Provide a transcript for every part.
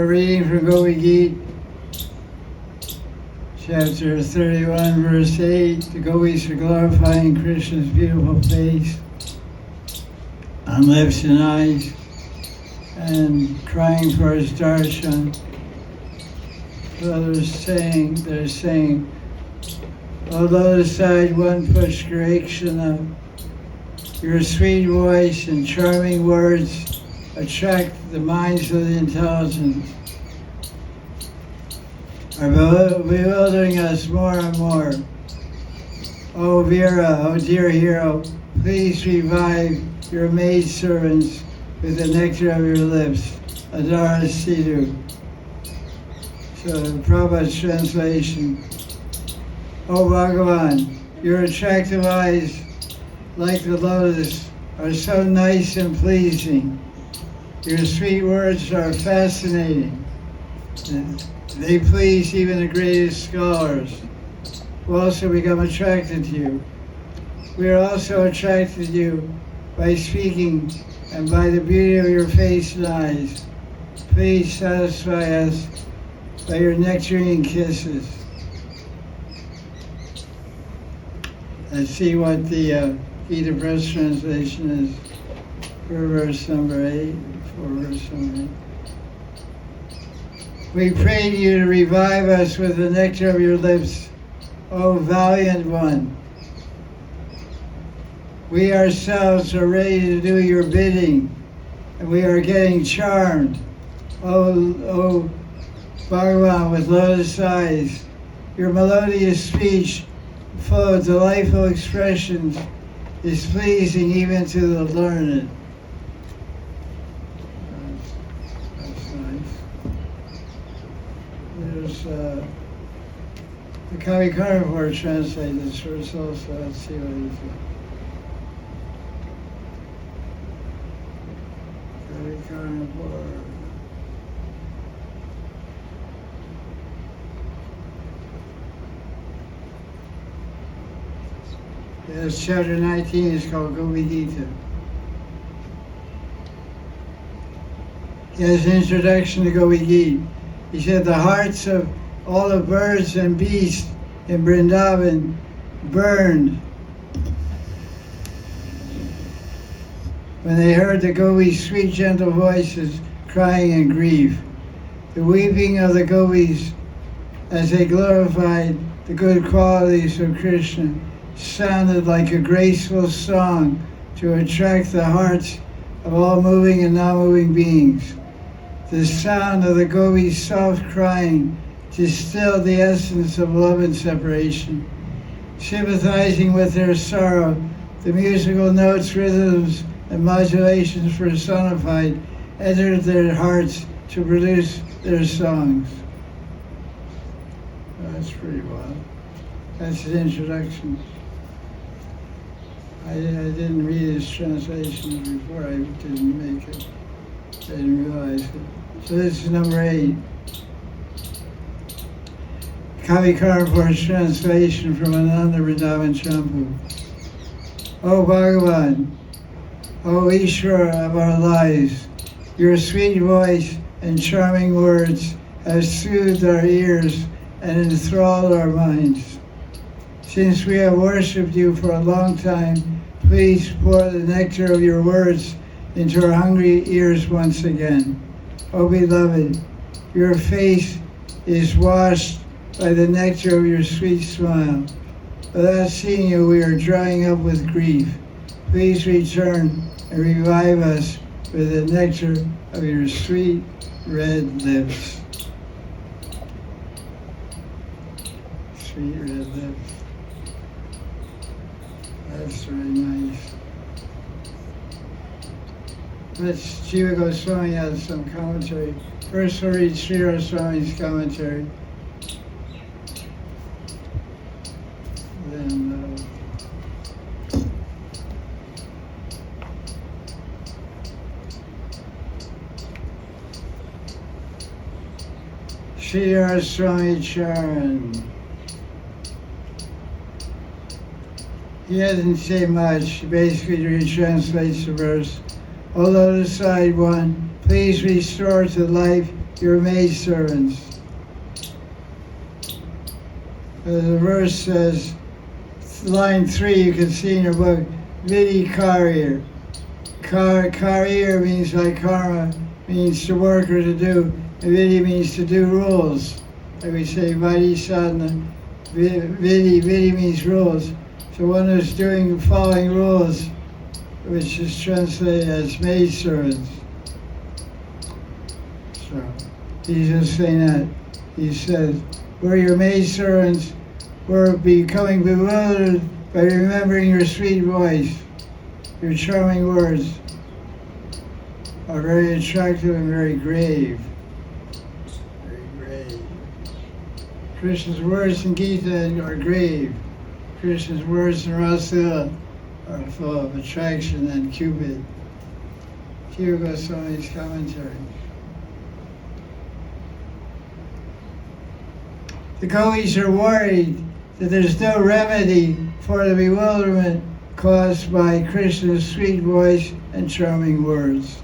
Reading from Gopi Gita, chapter 31, verse 8. The Gopis are glorifying Krishna's beautiful face on lips and eyes and crying for his darshan. So they're saying, O lotus-eyed one-push Krishna, your sweet voice and charming words attract the minds of the intelligent, are bewildering us more and more. O Vera, O dear hero, please revive your maidservants with the nectar of your lips, Adara Sidhu. So Prabhupada's translation, O Bhagavan, your attractive eyes, like the lotus, are so nice and pleasing. Your sweet words are fascinating. They please even the greatest scholars, who also become attracted to you. We are also attracted to you by speaking and by the beauty of your face and eyes. Please satisfy us by your nectarine kisses. Let's see what the Gita Press translation is for verse number 8. We pray to you to revive us with the nectar of your lips, O valiant one. We ourselves are ready to do your bidding, and we are getting charmed. O Bhagavan with lotus eyes, your melodious speech, full of delightful expressions, is pleasing even to the learned. That's nice. There's the Kavi Carnivore translated this verse also. Let's see what he says. Kavi Carnivore. Yes, chapter 19 is called Gopi Gita. He has an introduction to Gopi Gita. He said, the hearts of all the birds and beasts in Vrindavan burned when they heard the Gopis' sweet, gentle voices crying in grief. The weeping of the Gopis as they glorified the good qualities of Krishna sounded like a graceful song to attract the hearts of all moving and non-moving beings. The sound of the Gopis' soft crying distilled the essence of love and separation. Sympathizing with their sorrow, the musical notes, rhythms, and modulations personified entered their hearts to produce their songs. That's pretty wild. That's his introduction. I didn't read his translation before. I didn't make it. I didn't realize it. So this is number 8. Kavi Carnivore's translation from Ananda Vrindavan Champu. O Bhagavan, O Ishvara of our lives, your sweet voice and charming words have soothed our ears and enthralled our minds. Since we have worshipped you for a long time, please pour the nectar of your words into our hungry ears once again. O beloved, your face is washed by the nectar of your sweet smile. Without seeing you, we are drying up with grief. Please return and revive us with the nectar of your sweet red lips. Sweet red lips. That's very nice. Let's Jiva Goswami has some commentary. First we'll read Sri Goswami's commentary. Then Sri Goswami Charan. He doesn't say much. He basically retranslates the verse. O lotus-eyed one, please restore to life your maidservants. The verse says, line 3, you can see in your book, Vidi Karir. Karir means like karma, means to work or to do. And Vidi means to do rules. Like we say, Vidi Sadhana. Vidi means rules. So one who's following rules, which is translated as maidservants. So he's just saying that. He says, we're your maidservants, we're becoming bewildered by remembering your sweet voice. Your charming words are very attractive and very grave. Very grave. Krishna's words in Gita are grave. Krishna's words in Rasa are full of attraction and Cupid. Here goes some of these commentaries. The Gopis are worried that there's no remedy for the bewilderment caused by Krishna's sweet voice and charming words.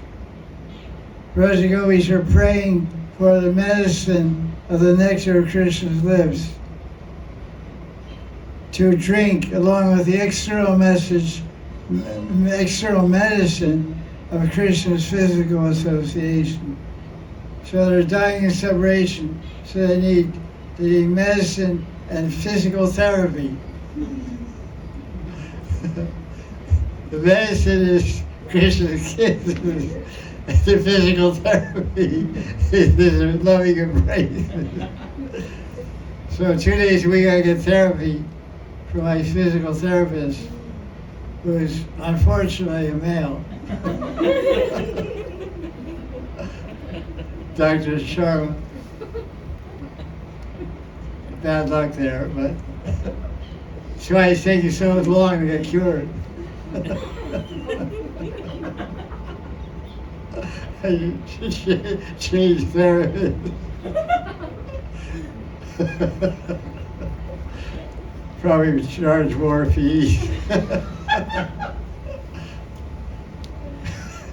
Raja Gopis are praying for the medicine of the nectar of Krishna's lips to drink along with the external medicine of Krishna's physical association. So they're dying in separation, so they need medicine and physical therapy. The medicine is Krishna's kisses. The physical therapy is loving embrace. So 2 days a week I get therapy from my physical therapist, who is unfortunately a male. Dr. Sharma. Bad luck there, but that's why it's taking so long to get cured. Change therapy. Probably charge more fees.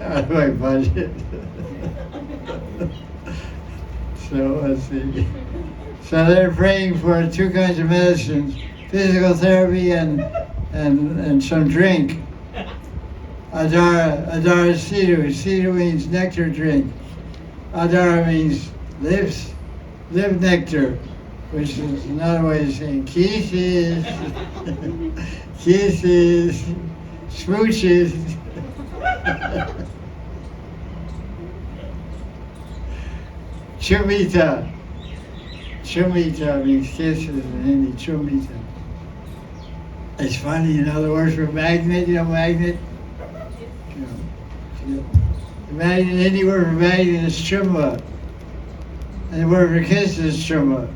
Out of my budget. So let's see. So they're praying for 2 kinds of medicines, physical therapy and some drink. Adara Sidhu. Sidhu means nectar drink. Adara means lips, lip nectar, which is another way of saying kisses, kisses, smooches. Chumita. Chumita means kisses in Hindi, chumita. It's funny, you know the word for magnet, magnet? The magnet, in Hindi word for magnet is chumma. And the word for kiss is chumma.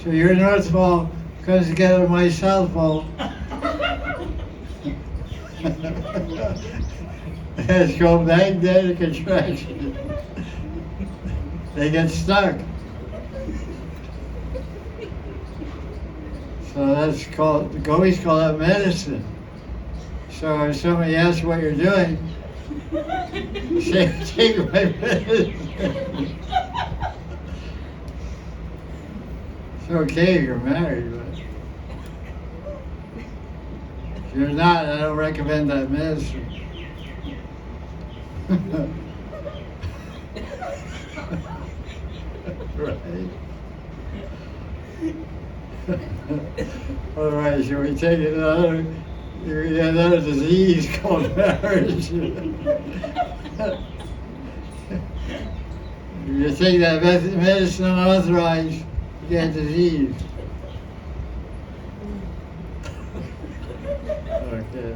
So your North Pole comes together with my South Pole. It's called magnetic attraction. They get stuck. So that's called, the Gopis call that medicine. So if somebody asks what you're doing, say, take my medicine. It's okay if you're married, but if you're not, I don't recommend that medicine. Right. All right, shall we take another disease called marriage? If you take that medicine unauthorized, you get disease. Okay.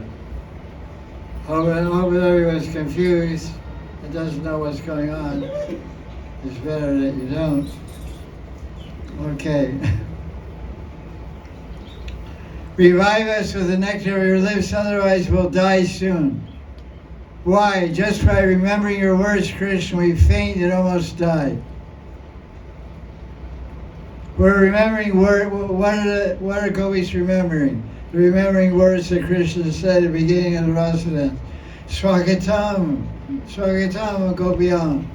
Hope everyone's confused and doesn't know what's going on. It's better that you don't. Okay. Revive us with the nectar of your lips, otherwise we'll die soon. Why? Just by remembering your words, Krishna, we faint and almost die. We're remembering what are Gopis remembering? They're remembering words that Krishna said at the beginning of the Rasa dance. Swagatam, Swagatam Gopiyam.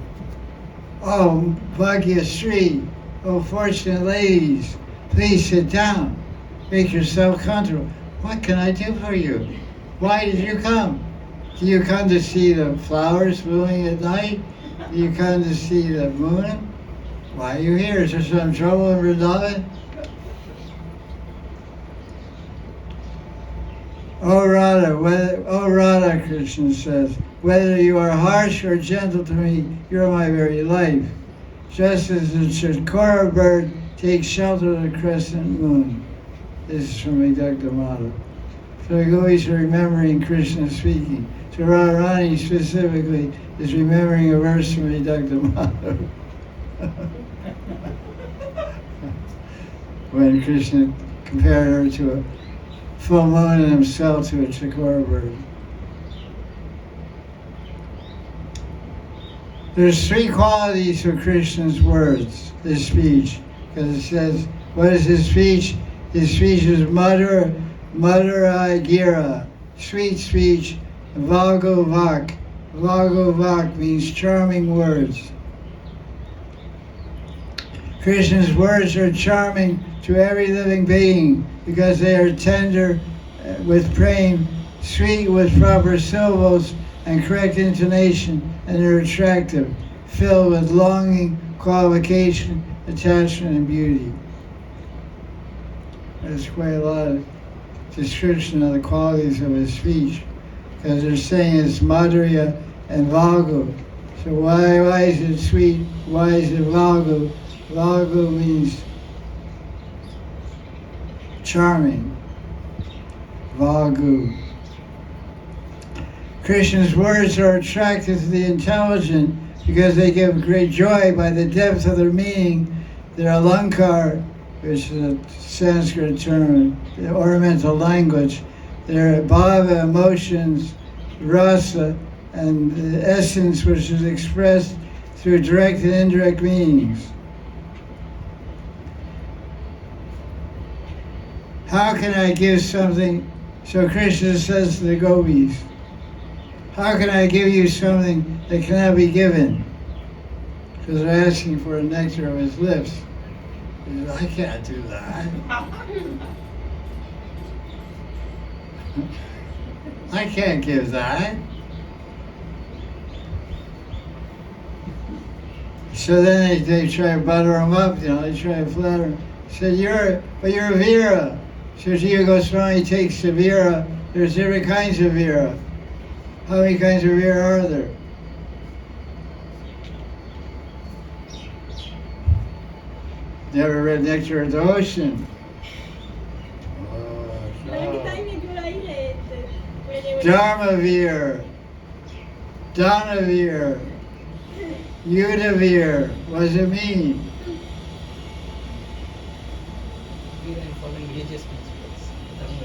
Oh, Bhagya Sri, oh, fortunate ladies, please sit down. Make yourself comfortable. What can I do for you? Why did you come? Do you come to see the flowers blooming at night? Do you come to see the moon? Why are you here? Is there some trouble in Vrindavan? Oh Radha, Krishna says, whether you are harsh or gentle to me, you're my very life. Just as the chakora bird takes shelter of the crescent moon. This is from Dr. Madan. So the gopis are remembering Krishna speaking. So Radharani specifically is remembering a verse from Dr. Madan. When Krishna compared her to a full moon and himself to a chakora bird. There's three qualities for Krishna's words, his speech, because it says, what is his speech? His speech is Madhura Gira, sweet speech, Valgo Vak. Valgo Vak means charming words. Krishna's words are charming to every living being because they are tender with prema, sweet with proper syllables and correct intonation, and they're attractive, filled with longing, qualification, attachment, and beauty. There's quite a lot of description of the qualities of his speech, because they're saying it's Madhurya and Valgo. So why is it sweet? Why is it Valgo? Valgo means charming. Valgu. Krishna's words are attractive to the intelligent because they give great joy by the depth of their meaning. Their alankar, which is a Sanskrit term, the ornamental language, their bhava, emotions, rasa, and the essence which is expressed through direct and indirect meanings. How can I give something? So Krishna says to the gopis, how can I give you something that cannot be given? Because they're asking for a nectar of his lips. He says, I can't do that. I can't give that. So then they try to butter him up, they try to flatter him. He said, you're a Vira. So Jiva Goswami takes the Vira. There's different kinds of Vira. How many kinds of Vira are there? Never read Nectar of the Ocean. Dharmavir, Danavir, Yudavir. What does it mean?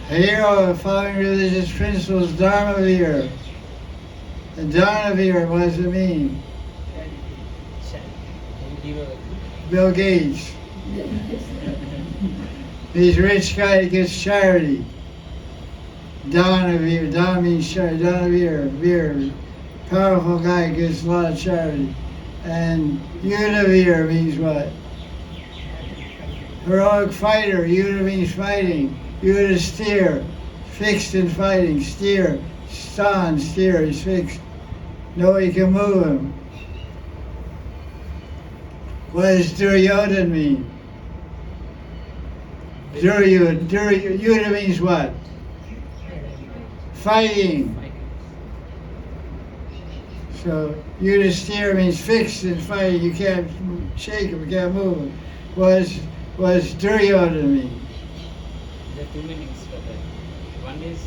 Hero following religious principles, Dharmavir. And Dharmavir, what does it mean? Bill Gates. He's a rich guy that gives charity. Danavir, Dan means charity. Danavir, Vir, powerful guy gives a lot of charity. And Yudavir means what? Heroic fighter. Yuda means fighting. Yuda steer, fixed in fighting. Steer, steer, he's fixed. Nobody can move him. What does Duryodhan mean? Yuda means what? Fighting. So Yudhisthira means fixed in fighting. You can't shake him, you can't move him. What does Duryodhana mean? There are two meanings for that. One is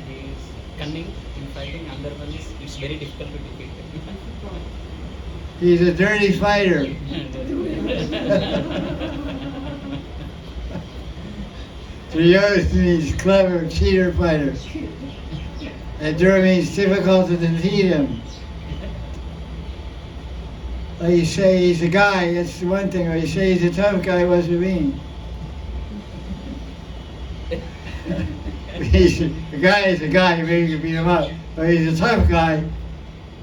he is cunning in fighting, another one is it's very difficult to defeat him. He's a dirty fighter. Duryodhana means clever cheater fighter. And Dura means difficult to defeat him. Like you say he's a guy, that's the one thing. Or you say he's a tough guy, what does it mean? A guy is a guy, maybe you can beat him up. But he's a tough guy,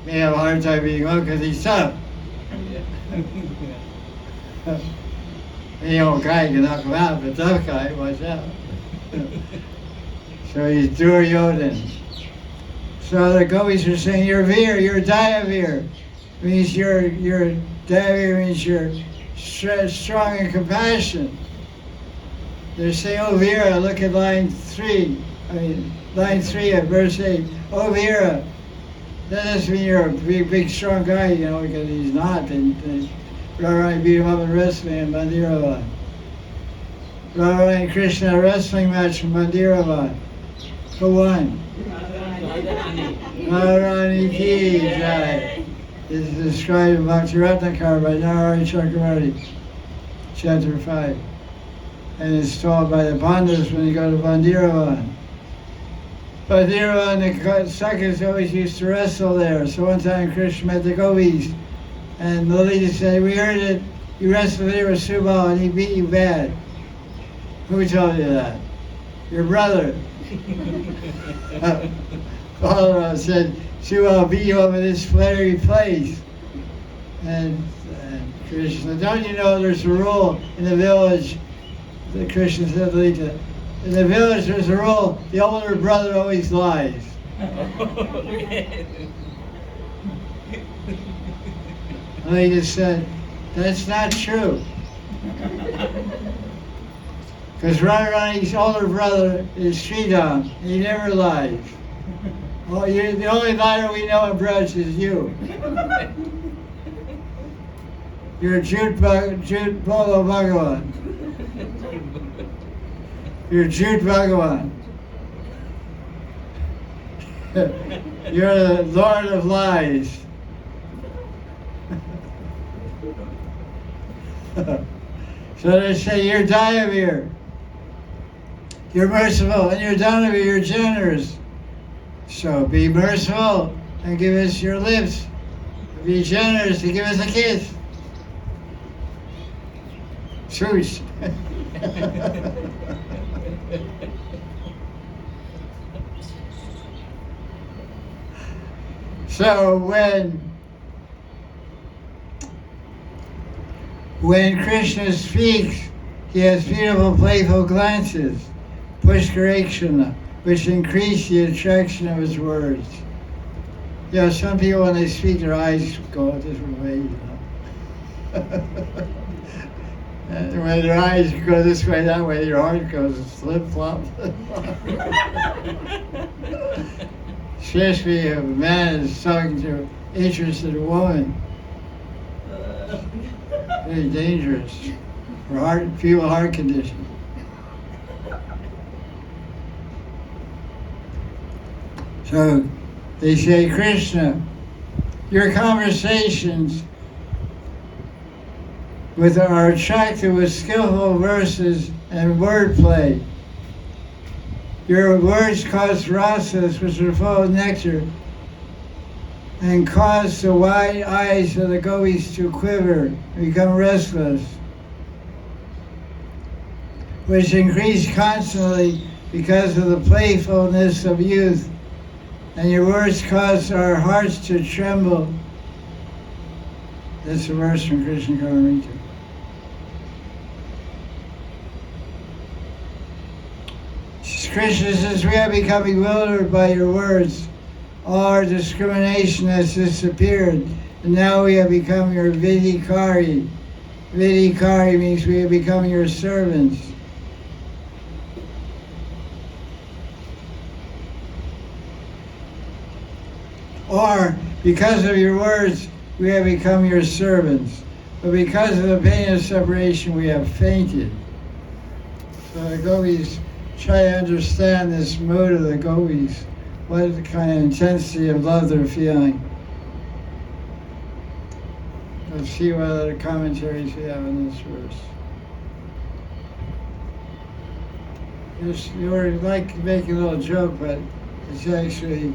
may have a hard time beating him up because he's tough. The old guy can knock him out, but tough guy, watch out. So he's Duryodhan. So the gopis are saying, you're Veer, you're Dayavir. Means you're Dayavir means you're strong in compassion. They're saying, oh Veera, look at line 3 of verse 8. Oh Veera, that doesn't mean you're a big strong guy, because he's not. And Radharani beat him up in wrestling in Mandiravan. Radharani and Krishna wrestling match in Mandiravan. Who won? Radharani ki jai. This is described in Bhakti-ratnakara by Narayana Chakravarti, chapter 5. And it's told by the Pandavas when you go to Mandiravan. Mandiravan, the Sakhas always used to wrestle there. So one time Krishna met the gopis, and the lady said, we heard that you wrestled there with Subal and he beat you bad. Who told you that? Your brother. Balaram said, Subal beat you up in this fiery place. And Krishna, don't you know there's a rule in the village? Krishna said to Lita, in the village there's a rule, the older brother always lies. Lita said, that's not true. Because Radharani's older brother is Sridham. He never lies. Well, the only liar we know in Braj is you. You're Jut Bolo Bhagavan. You're Jut Bhagavan. You're the Lord of Lies. So they say, you're Dayavir. You're merciful, and you're Danavir, you're generous. So be merciful and give us your lips. Be generous and give us a kiss. Swoosh. So when Krishna speaks, he has beautiful, playful glances, pushkarekshana, which increase the attraction of his words. Some people when they speak, their eyes go a different way, And when their eyes go this way, that way, your heart goes flip-flop. Especially if a man is talking to an interested woman. Very dangerous for people with heart condition. So they say, Krishna, your conversations are attractive with skillful verses and wordplay. Your words cause rasas, which are full of nectar, and cause the wide eyes of the gopis to quiver, become restless, which increase constantly because of the playfulness of youth. And your words cause our hearts to tremble. That's a verse from Krishna Karamita. Krishna says, we have become bewildered by your words. All our discrimination has disappeared, and now we have become your vidikari. Vidikari means we have become your servants. Or, because of your words, we have become your servants. But because of the pain of separation, we have fainted. So the gopis try to understand this mood of the gopis, what kind of intensity of love they're feeling. Let's see what other commentaries we have in this verse. You were like making a little joke, but it's actually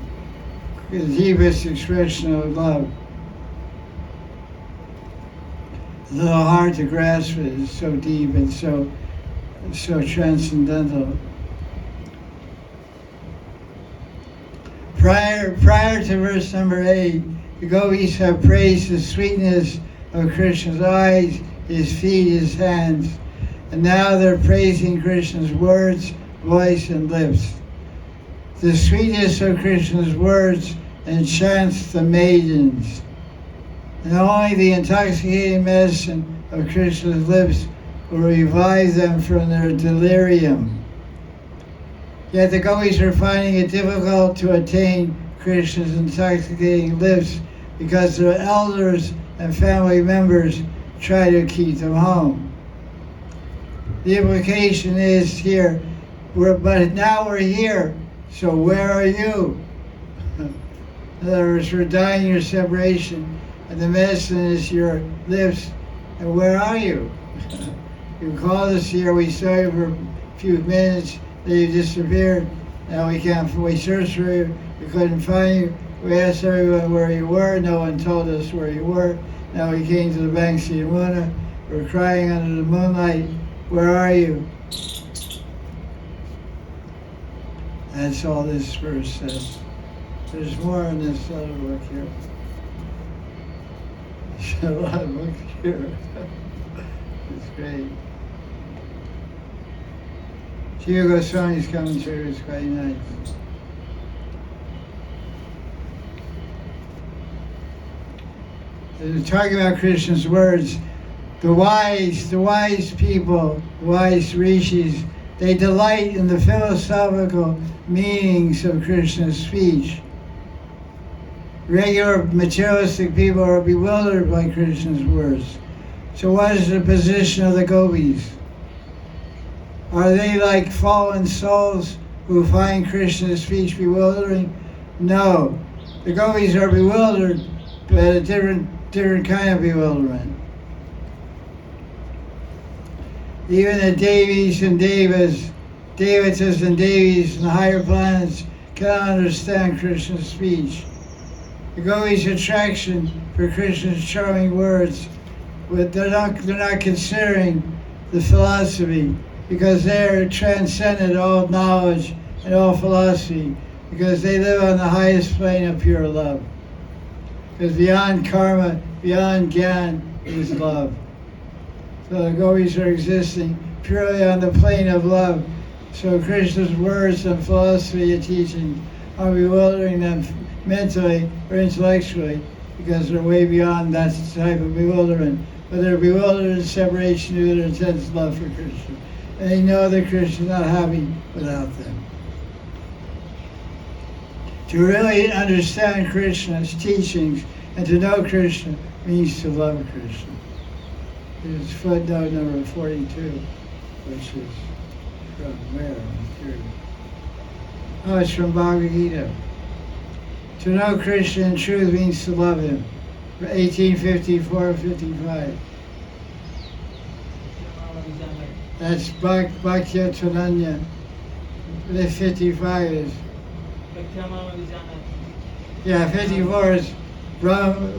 the deepest expression of love. It's a little hard to grasp it. It's so deep and so transcendental. Prior to verse number 8, the gopis have praised the sweetness of Krishna's eyes, his feet, his hands. And now they're praising Krishna's words, voice, and lips. The sweetness of Krishna's words enchants the maidens. And only the intoxicating medicine of Krishna's lips will revive them from their delirium. Yet the gopis are finding it difficult to attain Krishna's intoxicating lips because their elders and family members try to keep them home. The implication is here, but now we're here, so where are you? In other words, we're dying your separation, and the medicine is your lips, and where are you? You called us here, we saw you for a few minutes, then you disappeared. Now we searched for you, we couldn't find you. We asked everyone where you were, no one told us where you were. Now we came to the banks of Yamuna, we're crying under the moonlight, where are you? That's all this verse says. There's more in this other book here. There's a lot of books here. It's great. Jiva Goswami's commentary is quite nice. They're talking about Krishna's words. The wise people, the wise rishis, they delight in the philosophical meanings of Krishna's speech. Regular materialistic people are bewildered by Krishna's words. So what is the position of the gopis? Are they like fallen souls who find Krishna's speech bewildering? No. The gopis are bewildered, but a different kind of bewilderment. Even the Devis and Devatas and Devis and the higher planets cannot understand Krishna's speech. The gopis' attraction for Krishna's charming words, but they're not considering the philosophy, because they're transcended all knowledge and all philosophy, because they live on the highest plane of pure love. Because beyond karma, beyond gyan is love. So the gopis are existing purely on the plane of love. So Krishna's words and philosophy and teaching are bewildering them mentally or intellectually, because they're way beyond that type of bewilderment. But they're bewildered in separation due to their intense love for Krishna. And they know that Krishna is not happy without them. To really understand Krishna's teachings and to know Krishna means to love Krishna. Here's footnote number 42, which is from where? Oh, it's from Bhagavad Gita. To know Krishna in truth means to love him. 1854-55. That's Bhakya Chananya. The 55 is. Yeah, 54 is Brahma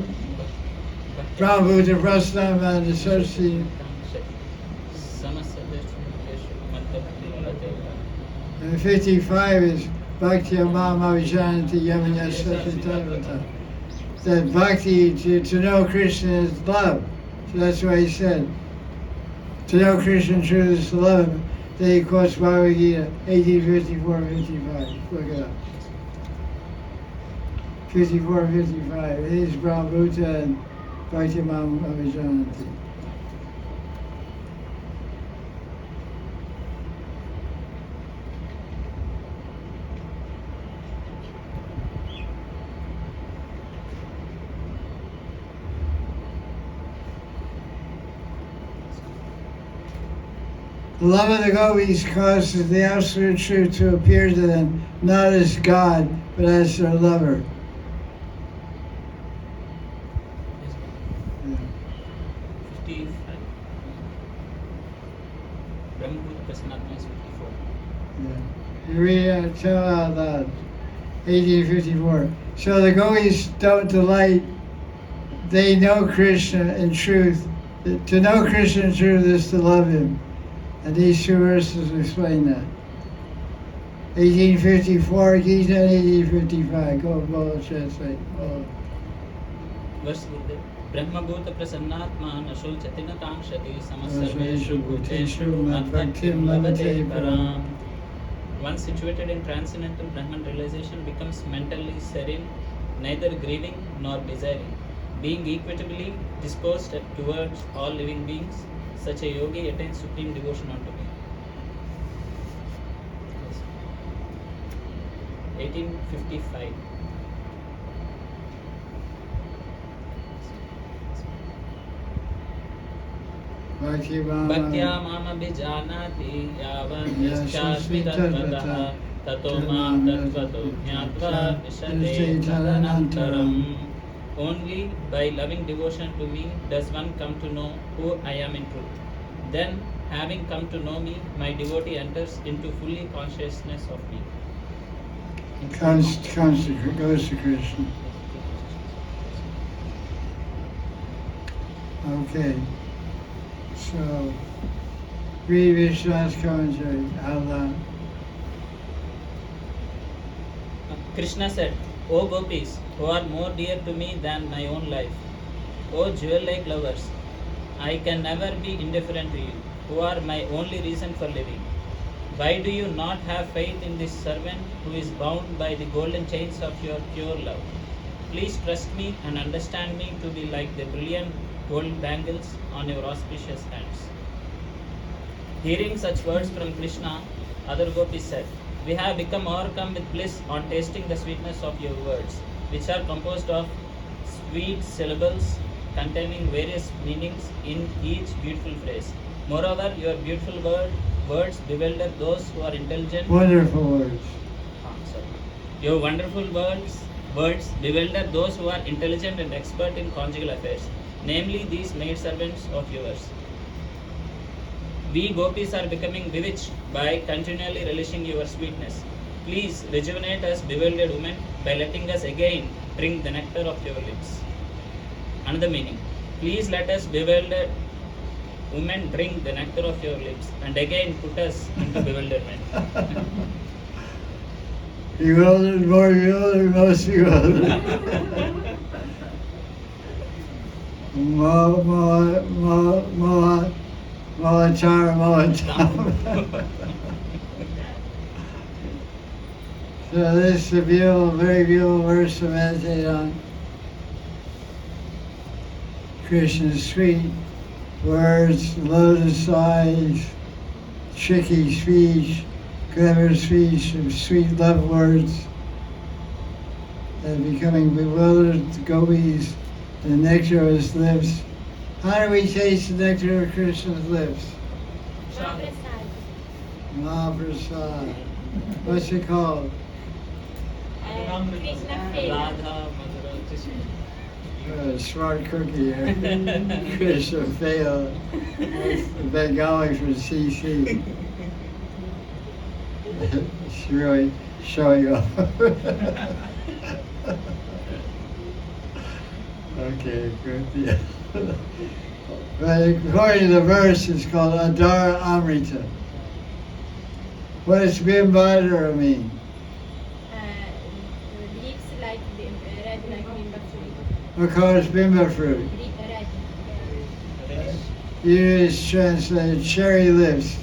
Buddha Prasnam and the Sarsi. And 55 is Bhakti Mama Vijanati Yamanya Satatavata. That bhakti, to know Krishna is love. So that's why he said, to know Krishna in truth is to love him. Then he quotes Bhagavad Gita, 1854-55. Look it up. 54-55. It is Brahma Buddha and Bhakti Mama Vijanati. The love of the gopis causes the absolute truth to appear to them, not as God, but as their lover. Yeah. 55. Brahma Prasnatma is 54. Yeah. You read it, tell out loud. 1854. So the gopis don't delight, they know Krishna in truth. To know Krishna in truth is to love him. And these two verses explain that. 1854, Gita, and 1855. Go, translate. Verse Gurudev. Brahmabhuta prasannatma nashulchati na kankshati Sarveshu samasarveshu bhuteshu bhuteshu madbhaktim madbhaktim lavate lavate param. param. Once situated in transcendental Brahman realization becomes mentally serene, neither grieving nor desiring, being equitably disposed towards all living beings. Such a yogi attains supreme devotion unto me. 1855. Bhaktya mama bijanati yavan yaschasmi tattvatah tato mam tattvato jnatva vishate tadanantaram. Only by loving devotion to me does one come to know who I am in truth. Then, having come to know me, my devotee enters into fully consciousness of me. Goes to Krishna. Okay. So, read Vishnu's commentary out loud. Krishna said, O Gopis, who are more dear to me than my own life, O jewel-like lovers, I can never be indifferent to you, who are my only reason for living. Why do you not have faith in this servant who is bound by the golden chains of your pure love? Please trust me and understand me to be like the brilliant gold bangles on your auspicious hands. Hearing such words from Krishna, other gopis said, We have become overcome with bliss on tasting the sweetness of your words, which are composed of sweet syllables containing various meanings in each beautiful phrase. Moreover, your beautiful words bewilder those who are intelligent. Wonderful words. Your wonderful words bewilder those who are intelligent and expert in conjugal affairs, namely these maidservants of yours. We gopis are becoming bewitched by continually relishing your sweetness. Please rejuvenate us bewildered women by letting us again drink the nectar of your lips. Another meaning. Please let us bewildered women drink the nectar of your lips and again put us into bewilderment. Bewildered, more bewildered, most bewildered. Mohatar. So this is a beautiful, very beautiful verse to meditate on. Krishna's sweet words, lotus eyes, tricky speech, clever speech, and sweet love words, and becoming bewildered gopis, the nectar of his lips. How do we taste the nectar of Krishna's lips? Mahaprasad. What's it called? Smart cookie. Krishna failed. That's the Bengali from CC. She's really showing off. Okay, good. Yeah. But according to the verse, it's called Adara Amrita. What does Bimbadara mean? Lips like red like bimba fruit. What color is Bimba fruit? Red. Use translated cherry lips.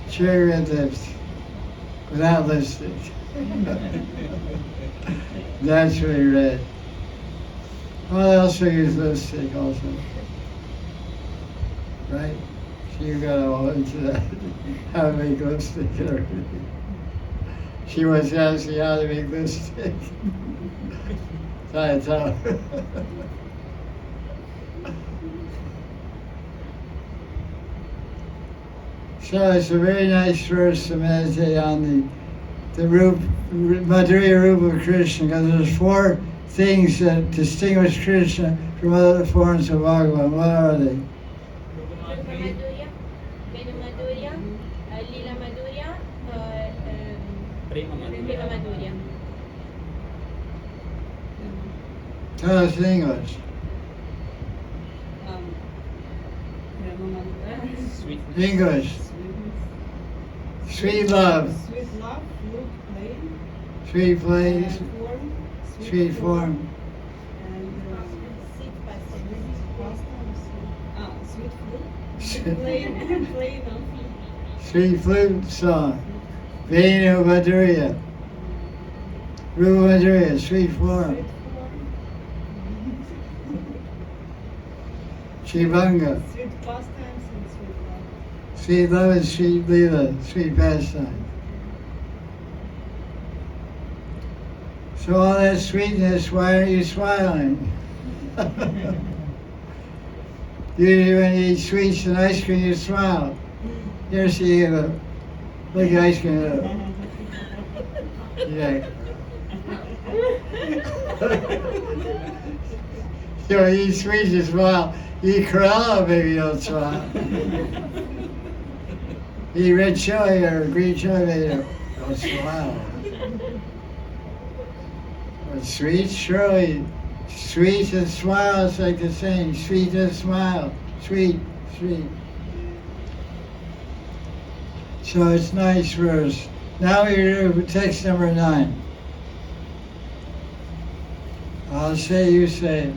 Cherry red lips. Without lipstick. Naturally red. Well, they also use lipstick also. Right? So you got all into that. How to make lipstick and everything. She was asking how to make lipstick. Try to tell her. So it's a very nice verse to meditate on the Madhurya Rupa of Krishna, because there's 4 things that distinguish Krishna from other forms of Bhagavan. What are they? Venu Madhurya, Lila Madhurya, Prema Prema Madhurya. Tell us in English. Sweet. English. Sweet love. Sweet love, Sweet place. form, Sweet form. and Sweet passion. Plain of Sweet flute song. Venu Madhurya. Rupa Madhurya, sweet form. Shivanga. sweet pastimes and sweet love. Sweet love and sweet lila, sweet pastime. So all that sweetness, why aren't you smiling? Usually when you eat sweets and ice cream, you smile. You ever see a look at ice cream? Yeah. So when you eat sweets, you smile. You eat Corella, maybe you don't smile. You eat red chili or green chili, maybe you don't smile. But sweets, surely, sweet and smile, it's like the saying, sweet and smile, sweet, sweet. So it's nice verse. Now we do text number 9. I'll say, you say.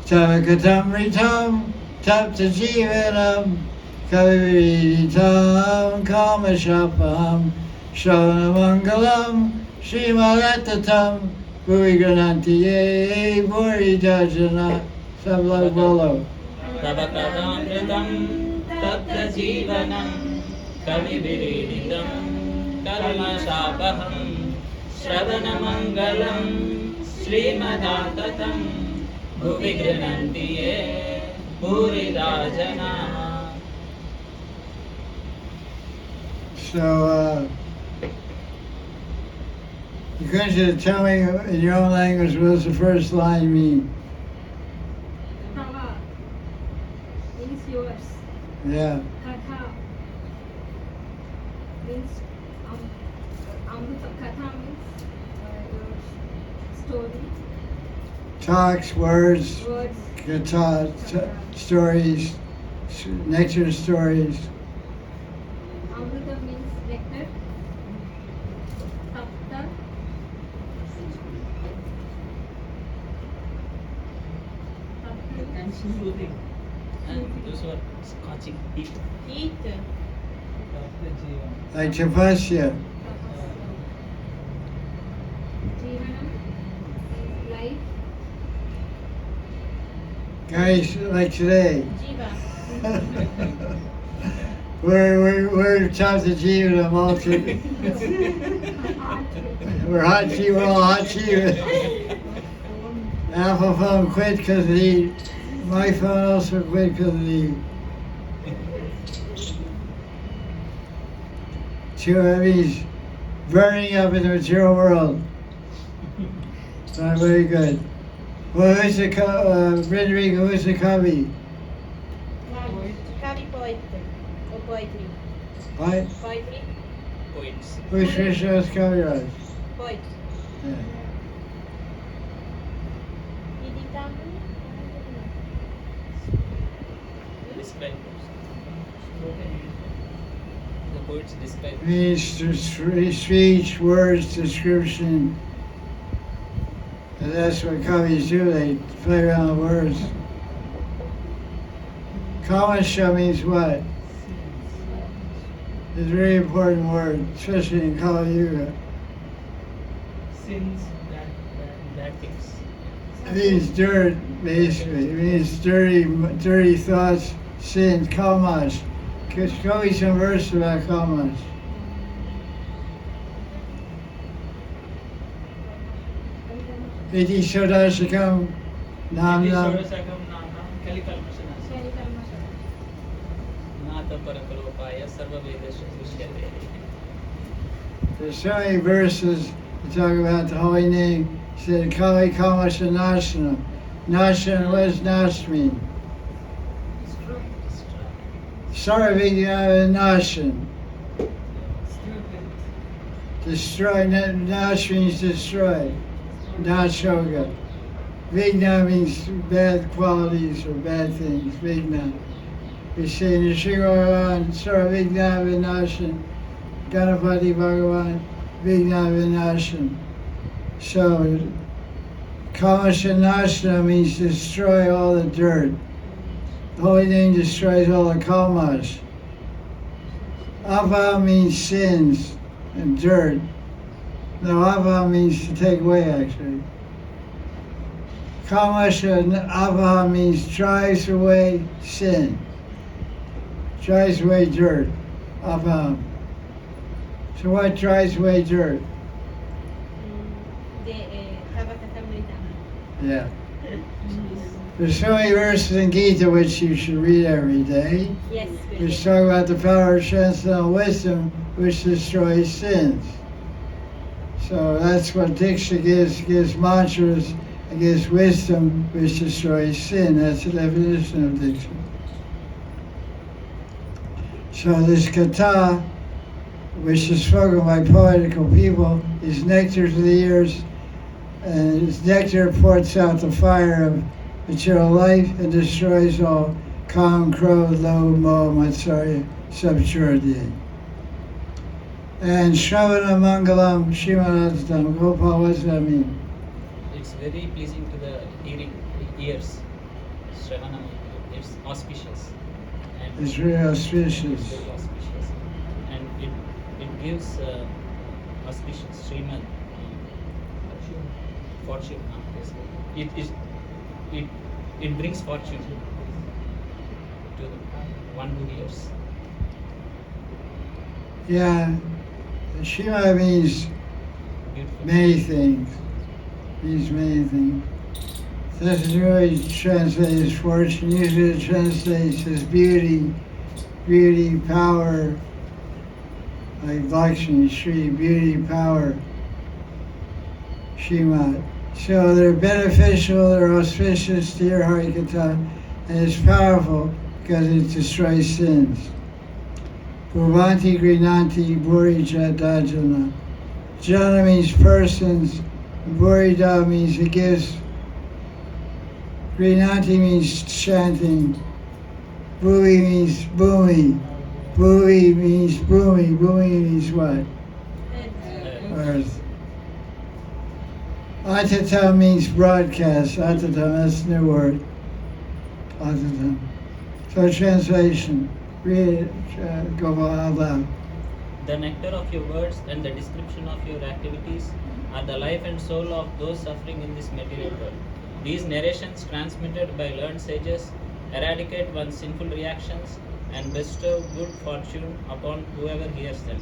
Tavakatam ritam, tapta jivanam, kaviritam, kamashapam, shravanamangalam, shrimalatatam, bhuviganantiye, bhuridajana, sabla bolo. Tavakadamritam tapta jivanam kaviviridam kalmashapaham shravanamangalam srimadatatam bhuviganantiye bhuridajana. So, you couldn't tell me in your own language what does the first line mean? Tava means yours. Yeah. Katha means Amrita. Katha means your story. Talks, words, Words. guitar, stories, nectar stories. Amrita means nectar. Tapta. And soothing. And those were scorching heat. Heat. Like tapasya. Jivanam is life. Guys, like today, Jiva. we're top the jiva multi. We're hot jiva, we're all hot jiva. Alpha phone quit because of the heat. My phone also quit because of the heat. So that means burning up in the material world. Not very good. Well, who's the Frederica, who's the copy? Kavi poet. Or poetry. What? Poetry. Poets. Who's Krishna's copyright? Poet. Yeah. Describe those. The poets describe. Means speech, words, description. And that's what copies do, they play around with words. Kamasha means what? It's a very important word, especially in Kali Yuga. Sins, bad things. It means dirt, basically. It means dirty thoughts, sins, kalmash. Show me some verse about kalmash. Iti Shodashakam Nam Nam. There's so many verses that talk about the holy name. He said, Kali Kalmasha Nashana. Nashana, what does Nash mean? Sarvigya Nashan. Destroy, Nash means destroy. Nashoga. Vigna means bad qualities or bad things. Vigna. We say Nishigavan, Sarvigna Vinashan. Ganapati Bhagavan, Vigna Vinashan. So, Kamasha Nashana means destroy all the dirt, holy name destroys all the kalmas. Ava means sins and dirt. No, ava means to take away, actually. Kalmasha and ava means drives away sin. Drives away dirt. Ava. So what drives away dirt? Yeah. There's so many verses in Gita which you should read every day. Yes. Which talk about the power of transcendental wisdom which destroys sins. So that's what Diksha gives mantras and gives wisdom which destroys sin. That's the definition of Diksha. So this kata, which is spoken by poetical people, is nectar to the ears, and its nectar ports out the fire of material life and destroys all calm, crowd, low, moha, matsarya, subjurity. And Shravana Mangalam Shrimanadatam. Gopal, what does that mean? It's very pleasing to the ears. Shravanam, it's auspicious. And It's really auspicious. very auspicious. And it gives auspicious, Srimad, fortune. Yes. It brings fortune to the one who hears. Yeah, Shima means Beautiful. many things. Means many things. Doesn't really translate as fortune. Usually it translates as beauty, power, like Lakshmi, Shri, beauty, power, Shima. So they're beneficial, they're auspicious to your Harikata, and it's powerful because it destroys sins. Bhuvanti Grinanti Burija Dajana. Jana means persons, Burida means it gives. Grinanti means chanting. Bhuvi means bhumi. Bhuvi means bhumi. Bhumi means what? Earth. Atata means broadcast. Atata, that's a new word. Atata. So translation. Read it, go out loud. The nectar of your words and the description of your activities are the life and soul of those suffering in this material world. These narrations, transmitted by learned sages, eradicate one's sinful reactions and bestow good fortune upon whoever hears them.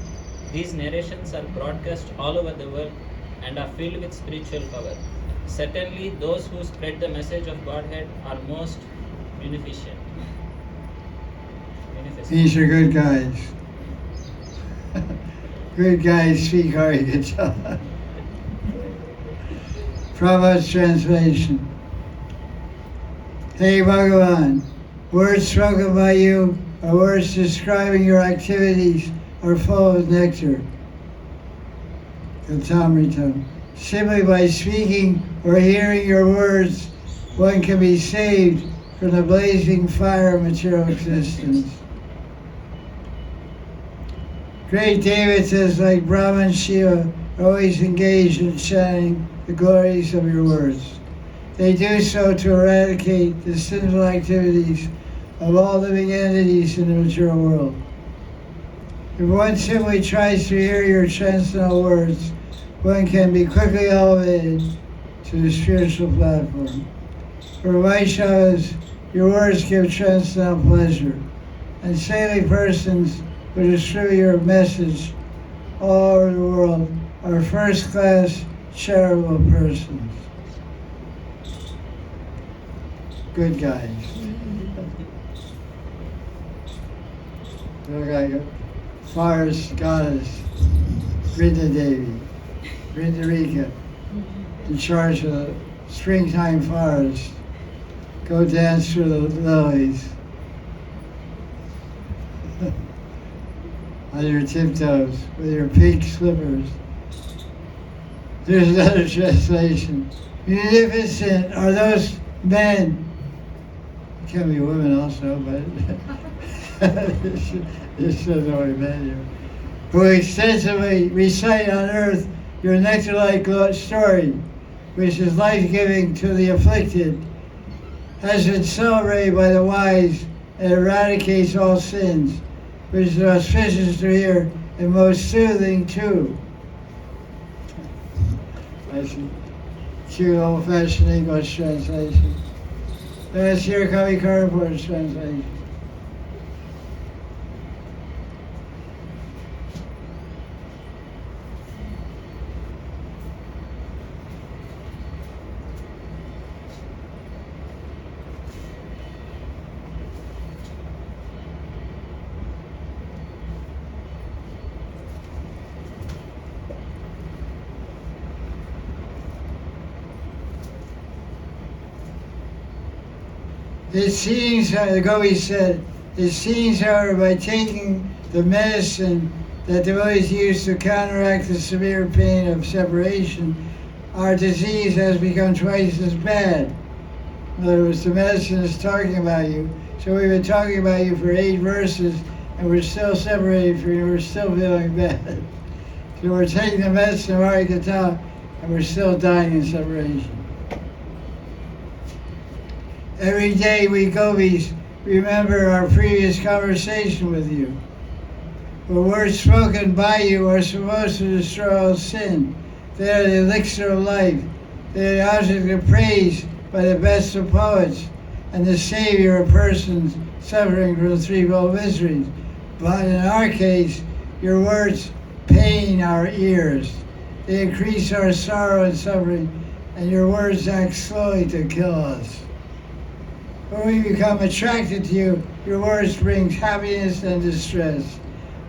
These narrations are broadcast all over the world and are filled with spiritual power. Certainly, those who spread the message of Godhead are most beneficent. These are good guys. Good guys speak Harikata. Prabhupada's translation. Hey Bhagavan, words spoken by you are words describing your activities are full of nectar. Katamrita. Simply by speaking or hearing your words, one can be saved from the blazing fire of material existence. Great devatas like Brahma and Shiva are always engaged in chanting the glories of your words. They do so to eradicate the sinful activities of all living entities in the material world. If one simply tries to hear your transcendental words, one can be quickly elevated to the spiritual platform. For Vaishnavas, your words give transcendental pleasure, and saintly persons who distribute your message all over the world are first-class charitable persons. Good guys. Look like forest goddess, Brinda Devi, Brindarika, in charge of the springtime forest. Go dance through the lilies on your tiptoes with your pink slippers. There's another translation. Munificent are those men. It can be women also, but this is only men here. Who extensively recite on earth your nectar-like story, which is life-giving to the afflicted, has been celebrated by the wise and eradicates all sins, which is auspicious to hear and most soothing too. I see. Cute old-fashioned English translation. Let's hear Kavi Karapur's translation. It seems, Gopi said, it seems, however, by taking the medicine that devotees use to counteract the severe pain of separation, our disease has become twice as bad. In other words, the medicine is talking about you. So we've been talking about you for 8 verses, and we're still separated from you. We're still feeling bad. So we're taking the medicine of Harikata, and we're still dying in separation. Every day we Gopis remember our previous conversation with you. The words spoken by you are supposed to destroy all sin. They are the elixir of life. They are the object of praise by the best of poets and the savior of persons suffering from the threefold miseries. But in our case, your words pain our ears. They increase our sorrow and suffering, and your words act slowly to kill us. When we become attracted to you, your words bring happiness and distress.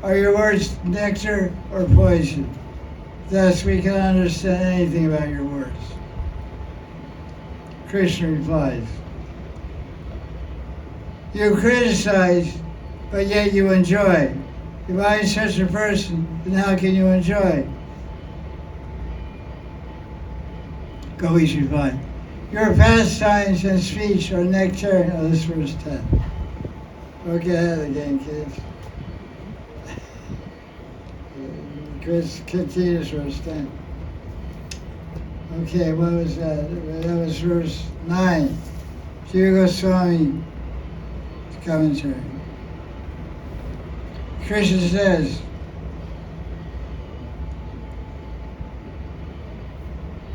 Are your words nectar or poison? Thus we can understand anything about your words. Krishna replies, you criticize, but yet you enjoy. If I am such a person, then how can you enjoy? Gopis replied, your pastimes and speech are nectar. Oh, this verse 10. Look ahead again, kids. Chris, continue verse 10. Okay, what was that? That was verse 9. Jiva Goswami commentary. Krishna says,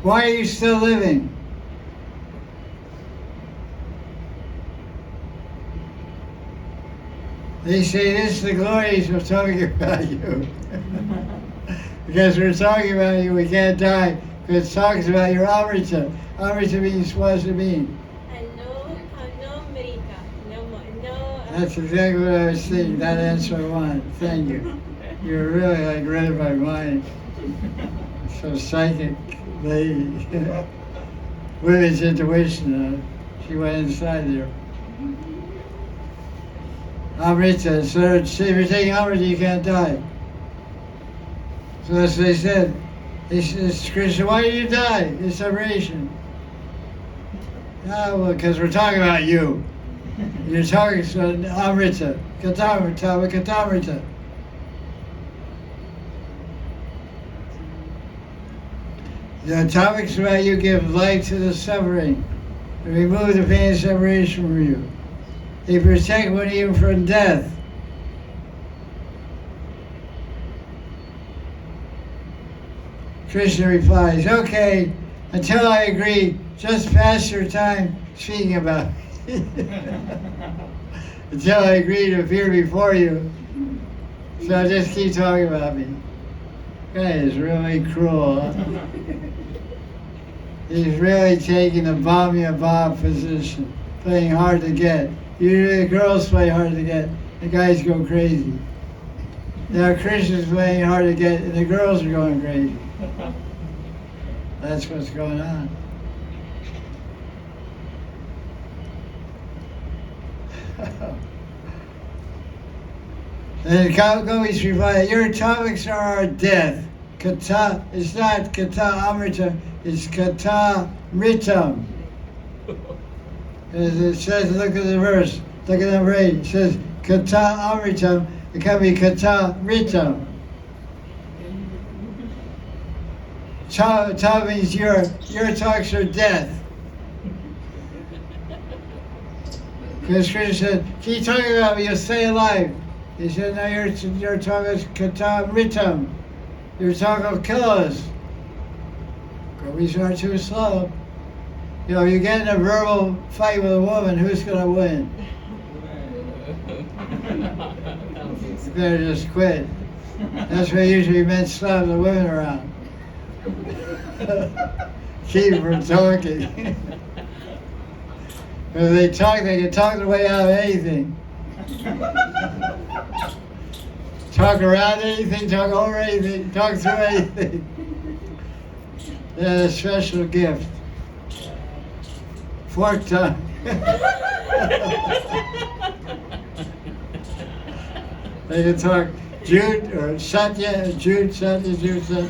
why are you still living? They say this is the glories of talking about you. Because we're talking about you, we can't die. Because it talks about your Amrita. Amrita means, what does it mean? No Merita. No. That's exactly what I was thinking. That answer I wanted. Thank you. You're really like read my mind. So psychic lady. Women's intuition. She went inside there. Amrita. So if you're taking Amrita, you can't die. So that's what they said. They said, Krishna, why do you die in separation? Ah, well, because we're talking about you. You're talking about Amrita, Katamrita. The topics about you give life to the suffering, and remove the pain of separation from you. They protect one even from death. Krishna replies, okay, until I agree, just pass your time speaking about it. Until I agree to appear before you. So just keep talking about me. Guy is really cruel. Huh? He's really taking the Bhamya Bhav position, playing hard to get. Usually the girls play hard to get, the guys go crazy. Now Krishna's playing hard to get, and the girls are going crazy. That's what's going on. And Gopis replied, your topics are our death. Kata, it's not Kata Amrita, it's Kata Mritam. As it says, look at the verse, look at number 8. It says Kata Amritam, it can be Kata Mritam. Ta means your talks are death. Because Krishna said, keep talking about me, you'll stay alive. He said, no, your tongue is katamritam. Your tongue will kill us. Gopis are too slow. You know, if you get in a verbal fight with a woman, who's going to win? You better just quit. That's why usually men slap the women around. Keep from talking. If they talk, they can talk their way out of anything. Talk around anything, talk over anything, talk through anything. They have a special gift. Fork tongue. They can talk Jude or Satya, Jude, Satya, Jude, Satya.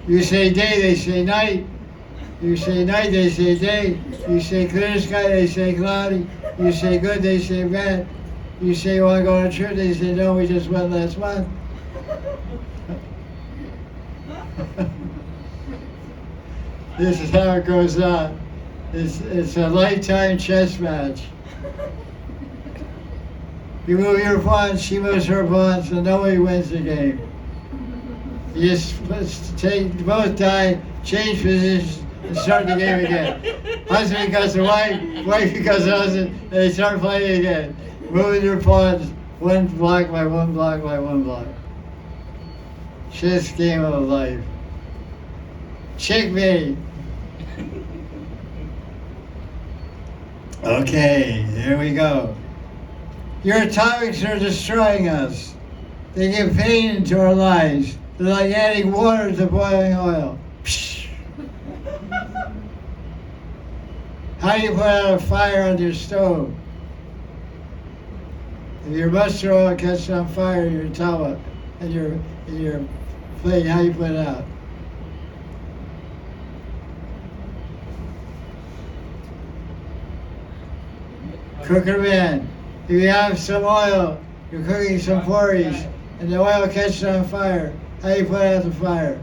You say day, they say night. You say night, they say day. You say clear sky, they say cloudy. You say good, they say bad. You say you want to go to church, they say no, we just went last month. This is how it goes on. It's a lifetime chess match. You move your pawn, she moves her pawn, so nobody wins the game. You just both die, change positions, and start the game again. Husband becomes the wife, wife becomes the husband, and they start playing again. Moving your pawns, one block by one block by one block. Chess game of life. Checkmate. Okay, here we go. Your atomics are destroying us. They give pain into our lives. They're like adding water to boiling oil. How do you put out a fire on your stove? If your mustard oil catches on fire in your tawa and your plate, how do you put it out? Cooker man, if you have some oil, you're cooking some porridge, and the oil catches on fire, how do you put out the fire?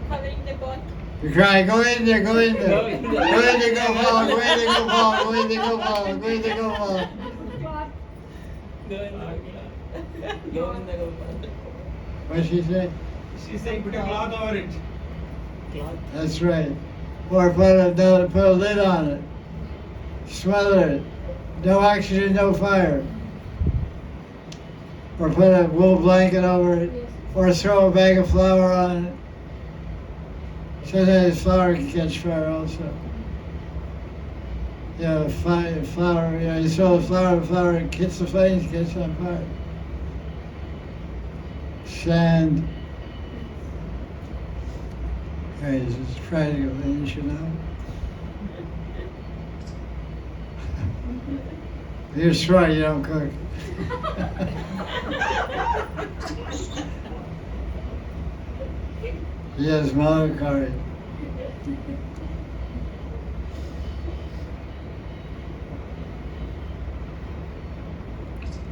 Covering the pot. You cry, go in there, go in there. Go in there, Gopal, go in there, Gopal, go in there, Gopal, go in there, Gopal. What did she say? She's saying put a cloth over it. That's right. Or put a lid on it. Smother it. No oxygen, no fire. Or put a wool blanket over it. Or throw a bag of flour on it. Sometimes flour can catch fire also. Yeah, flour, you throw the flour hits the flames, gets on fire. Sand. Okay, this is a practical thing you should know. If you're smart, you don't cook. Yes, Mother Curry.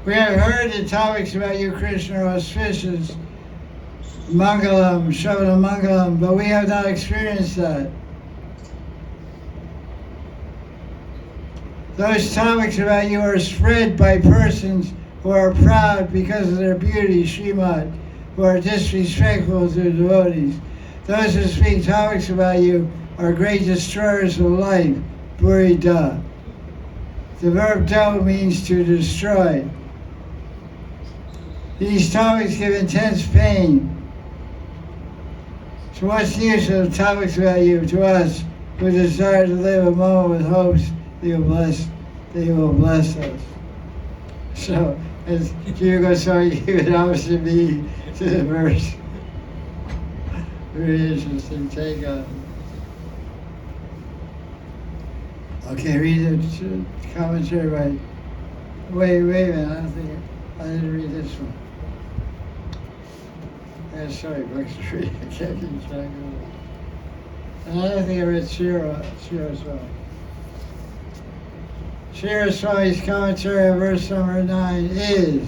We have heard the topics about you, Krishna, are auspicious, Mangalam, Shravana Mangalam, but we have not experienced that. Those topics about you are spread by persons who are proud because of their beauty, Srimad, who are disrespectful to devotees. Those who speak topics about you are great destroyers of life, Buri Da. The verb do means to destroy. These topics give intense pain. So what's the use of topics about you to us who desire to live a moment with hopes that you will bless us? So, as Jiva Goswami gave an opposite meaning to the verse. Very interesting take on it. Okay, read the commentary by... Wait a minute, I didn't read this one. Sorry, books to read. I can't keep track of it. And I don't think I read Shira Swami. Shira Swami's commentary on verse number 9 is: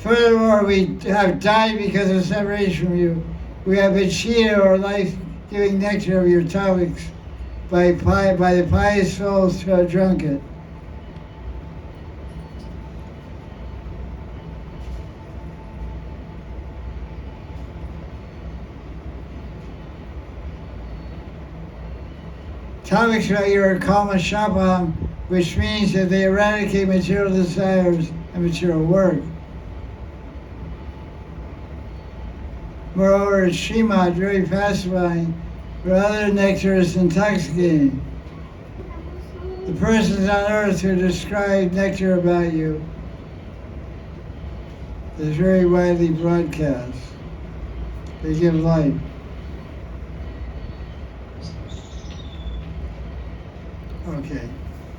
Furthermore, we have died because of separation from you. We have been cheated or life-giving nectar of your topics by the pious souls who have drunk it. Topics about your Kama Shapam, which means that they eradicate material desires and material work. Moreover, it's Srimad, very pacifying, but other nectar is intoxicating. The persons on earth who describe nectar about you is very widely broadcast. They give light. Okay,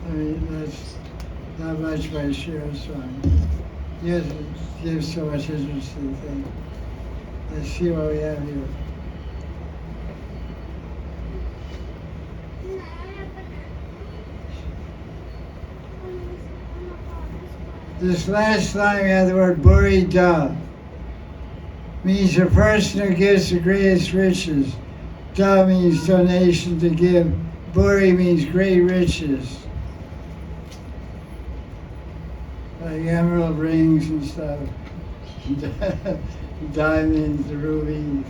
that's not much by Shira's song. Yes, it gives so much interest to the thing. Let's see what we have here. This last line we have the word burida. Means a person who gives the greatest riches. Da means donation to give. Buri means great riches. Like emerald rings and stuff. Diamonds, rubies.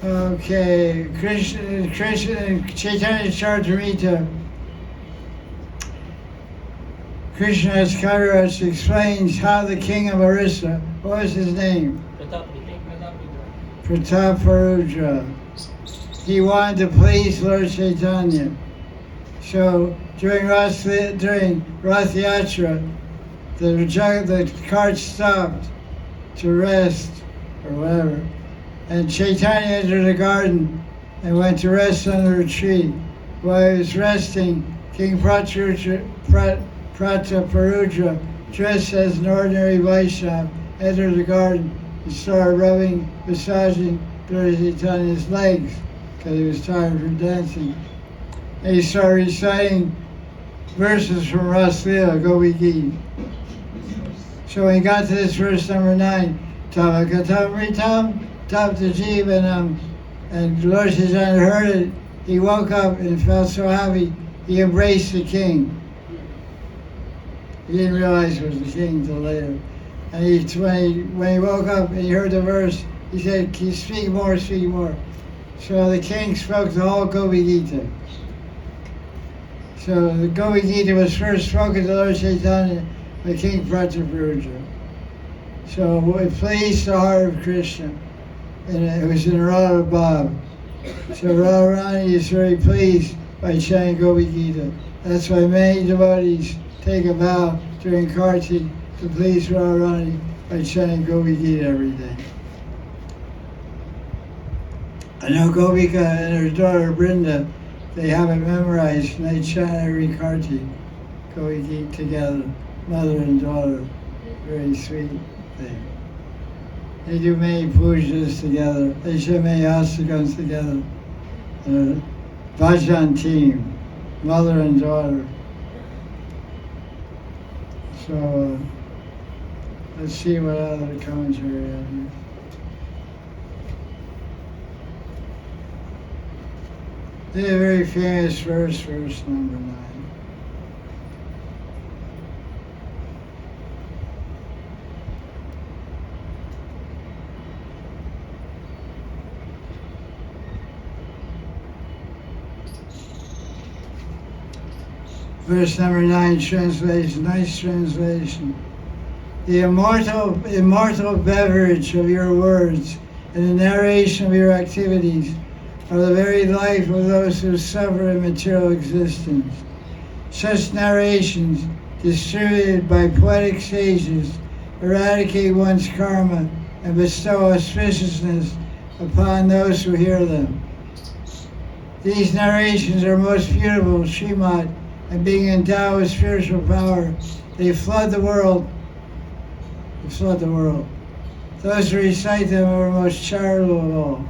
Okay, Krishna Chaitanya Charitamrita. Krishna's Kaviraj explains how the king of Orissa, what was his name? Prataparudra. He wanted to please Lord Chaitanya. So during Rath Yatra, the cart stopped to rest or whatever. And Chaitanya entered the garden and went to rest under a tree. While he was resting, King Prataparudra, dressed as an ordinary Vaishnava, entered the garden and started massaging Lord Chaitanya's legs because he was tired from dancing. And he started reciting verses from Raslila, Gopi Gita. So when he got to this verse number 9, Tavakatamritam Taptajivanam, and Lord Chaitanya heard it, he woke up and felt so happy, he embraced the king. He didn't realize it was the king until later. And when he woke up and he heard the verse, he said, "Can you speak more, speak more?" So the king spoke the whole Gopi Gita. So the Gopi Gita was first spoken to Lord Chaitanya by King Prataparudra. So it pleased the heart of Krishna, and it was in Radha Bhav. So Radharani is very pleased by chanting Gopi Gita. That's why many devotees take a vow during Kartik to please Radharani by chanting Gopi Gita every day. I know Gopika and her daughter Brinda, they have it memorized and they chant every Kartik, Gopi Gita together, mother and daughter. Very sweet thing. They do many pujas together. They chant many astakams together. Bhajan team, mother and daughter. So let's see what other commentary I have here. This is a very famous verse number 9. Verse number 9, translation, nice translation. The immortal beverage of your words and the narration of your activities are the very life of those who suffer in material existence. Such narrations, distributed by poetic sages, eradicate one's karma and bestow auspiciousness upon those who hear them. These narrations are most beautiful, Srimad, and being endowed with spiritual power, they flood the world. They flood the world. Those who recite them are most charitable of all.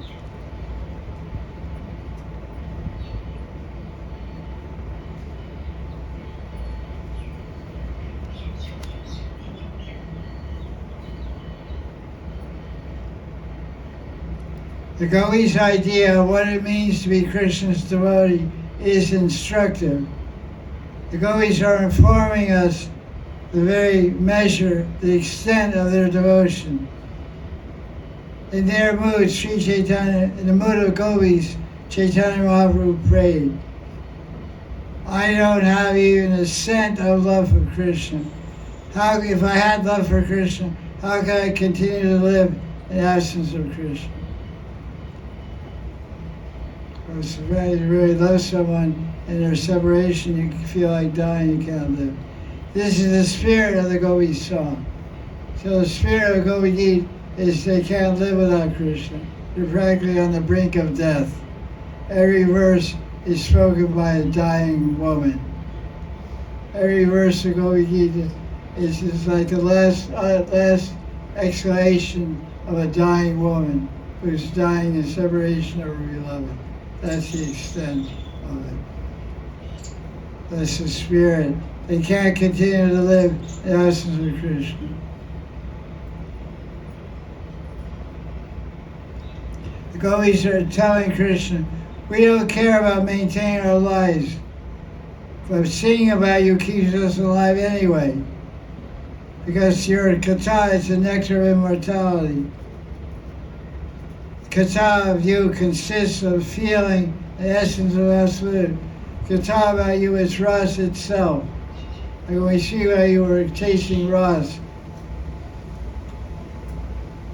The Gopis' idea of what it means to be Krishna's devotee is instructive. The Gopis are informing us the very measure, the extent of their devotion. In their mood, Sri Chaitanya, in the mood of Gopis, Chaitanya Mahaprabhu prayed, I don't have even a cent of love for Krishna. How, if I had love for Krishna, how can I continue to live in the absence of Krishna? If you really love someone in their separation, you feel like dying, you can't live. This is the spirit of the Gopi song. So the spirit of Gopi Gita is they can't live without Krishna. They're practically on the brink of death. Every verse is spoken by a dying woman. Every verse of Gopi Gita is just like the last exhalation of a dying woman who's dying in separation of her beloved. That's the extent of it. That's the spirit. They can't continue to live in the absence of Krishna. The Gopis are telling Krishna, we don't care about maintaining our lives, but singing about you keeps us alive anyway. Because your kata is the nectar of immortality. Kata of you consists of feeling the essence of absolute. Kata about you is Ras itself. Like when we see how you were tasting Ras.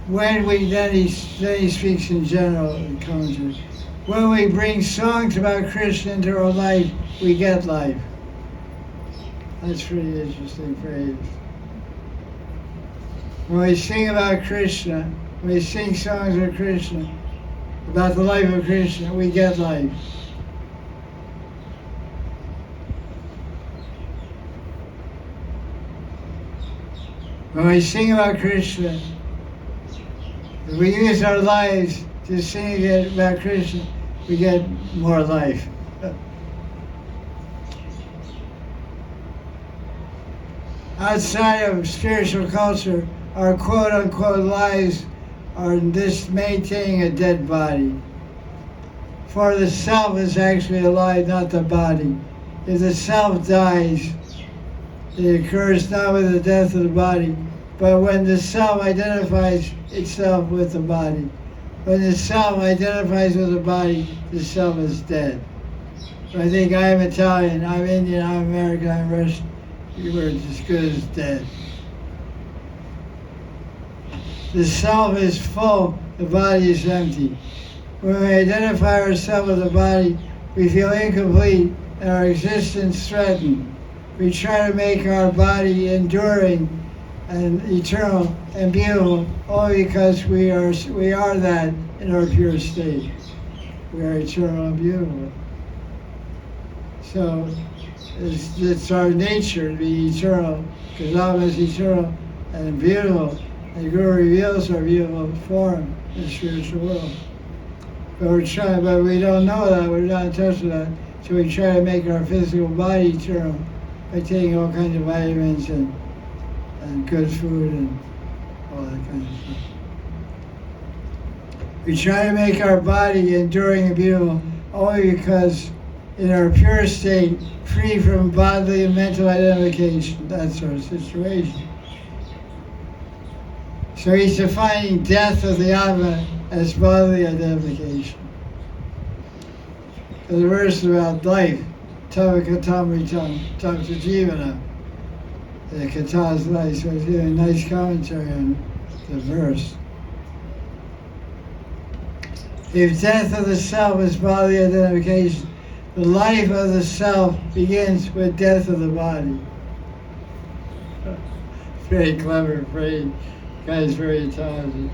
When we, then he speaks in general in context. When we bring songs about Krishna into our life, we get life. That's pretty interesting phrase. When we sing about Krishna, when we sing songs of Krishna, about the life of Krishna, we get life. When we sing about Krishna, if we use our lives to sing about Krishna, we get more life. Outside of spiritual culture, our quote-unquote lives are this maintaining a dead body. For the self is actually alive, not the body. If the self dies, it occurs not with the death of the body, but when the self identifies itself with the body. When the self identifies with the body, the self is dead. So I think I'm Italian, I'm Indian, I'm American, I'm Russian. You were as good as dead. The self is full, the body is empty. When we identify ourselves with the body, we feel incomplete and our existence threatened. We try to make our body enduring and eternal and beautiful only because we are that in our pure state. We are eternal and beautiful. So it's our nature to be eternal, because Atma is eternal and beautiful. And the Guru reveals our beautiful form in the spiritual world. But we don't know that, we're not in touch with that. So we try to make our physical body eternal by taking all kinds of vitamins and good food and all that kind of stuff. We try to make our body enduring and beautiful only because in our pure state, free from bodily and mental identification, that's our situation. So he's defining death of the Atma as bodily identification. The verse about life, Tava Katamritam, Tava Jivana, the Kata's life. So he's doing a nice commentary on the verse. If death of the self is bodily identification, the life of the self begins with death of the body. Very clever phrase. The guy's very intelligent.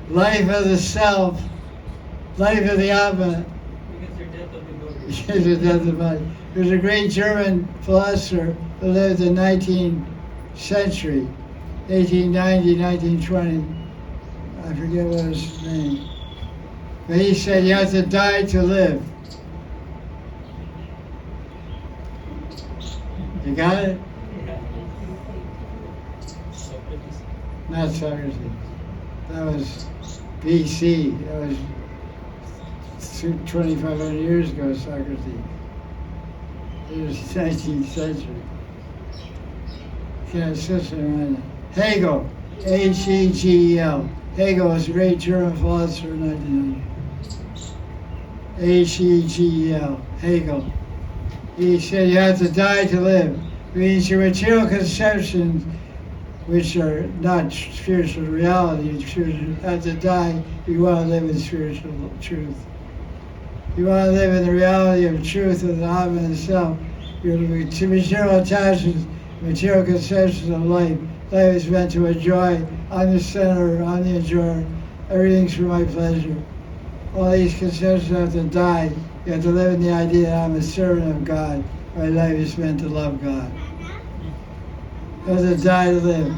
Life of the self, life of the Atma. Because the death of the body. Because the death of the body. There's a great German philosopher who lived in the 19th century, 1890, 1920. I forget what his name. But he said you have to die to live. You got it? Socrates. Not Socrates. That was BC. That was 2,500 years ago, Socrates. It was 19th century. Can't system. Hegel, Hegel. Hegel was a great German philosopher in 1900. Hegel. Hegel. He said you have to die to live. It means your material conceptions, which are not spiritual reality, you have to die if you want to live in spiritual truth. You want to live in the reality of truth of the Atman itself. Your material attachments, material conceptions of life. Life is meant to enjoy. I'm the center, I'm the enjoyer. Everything's for my pleasure. All these conceptions have to die. You have to live in the idea that I'm a servant of God. My life is meant to love God. You have to die to live.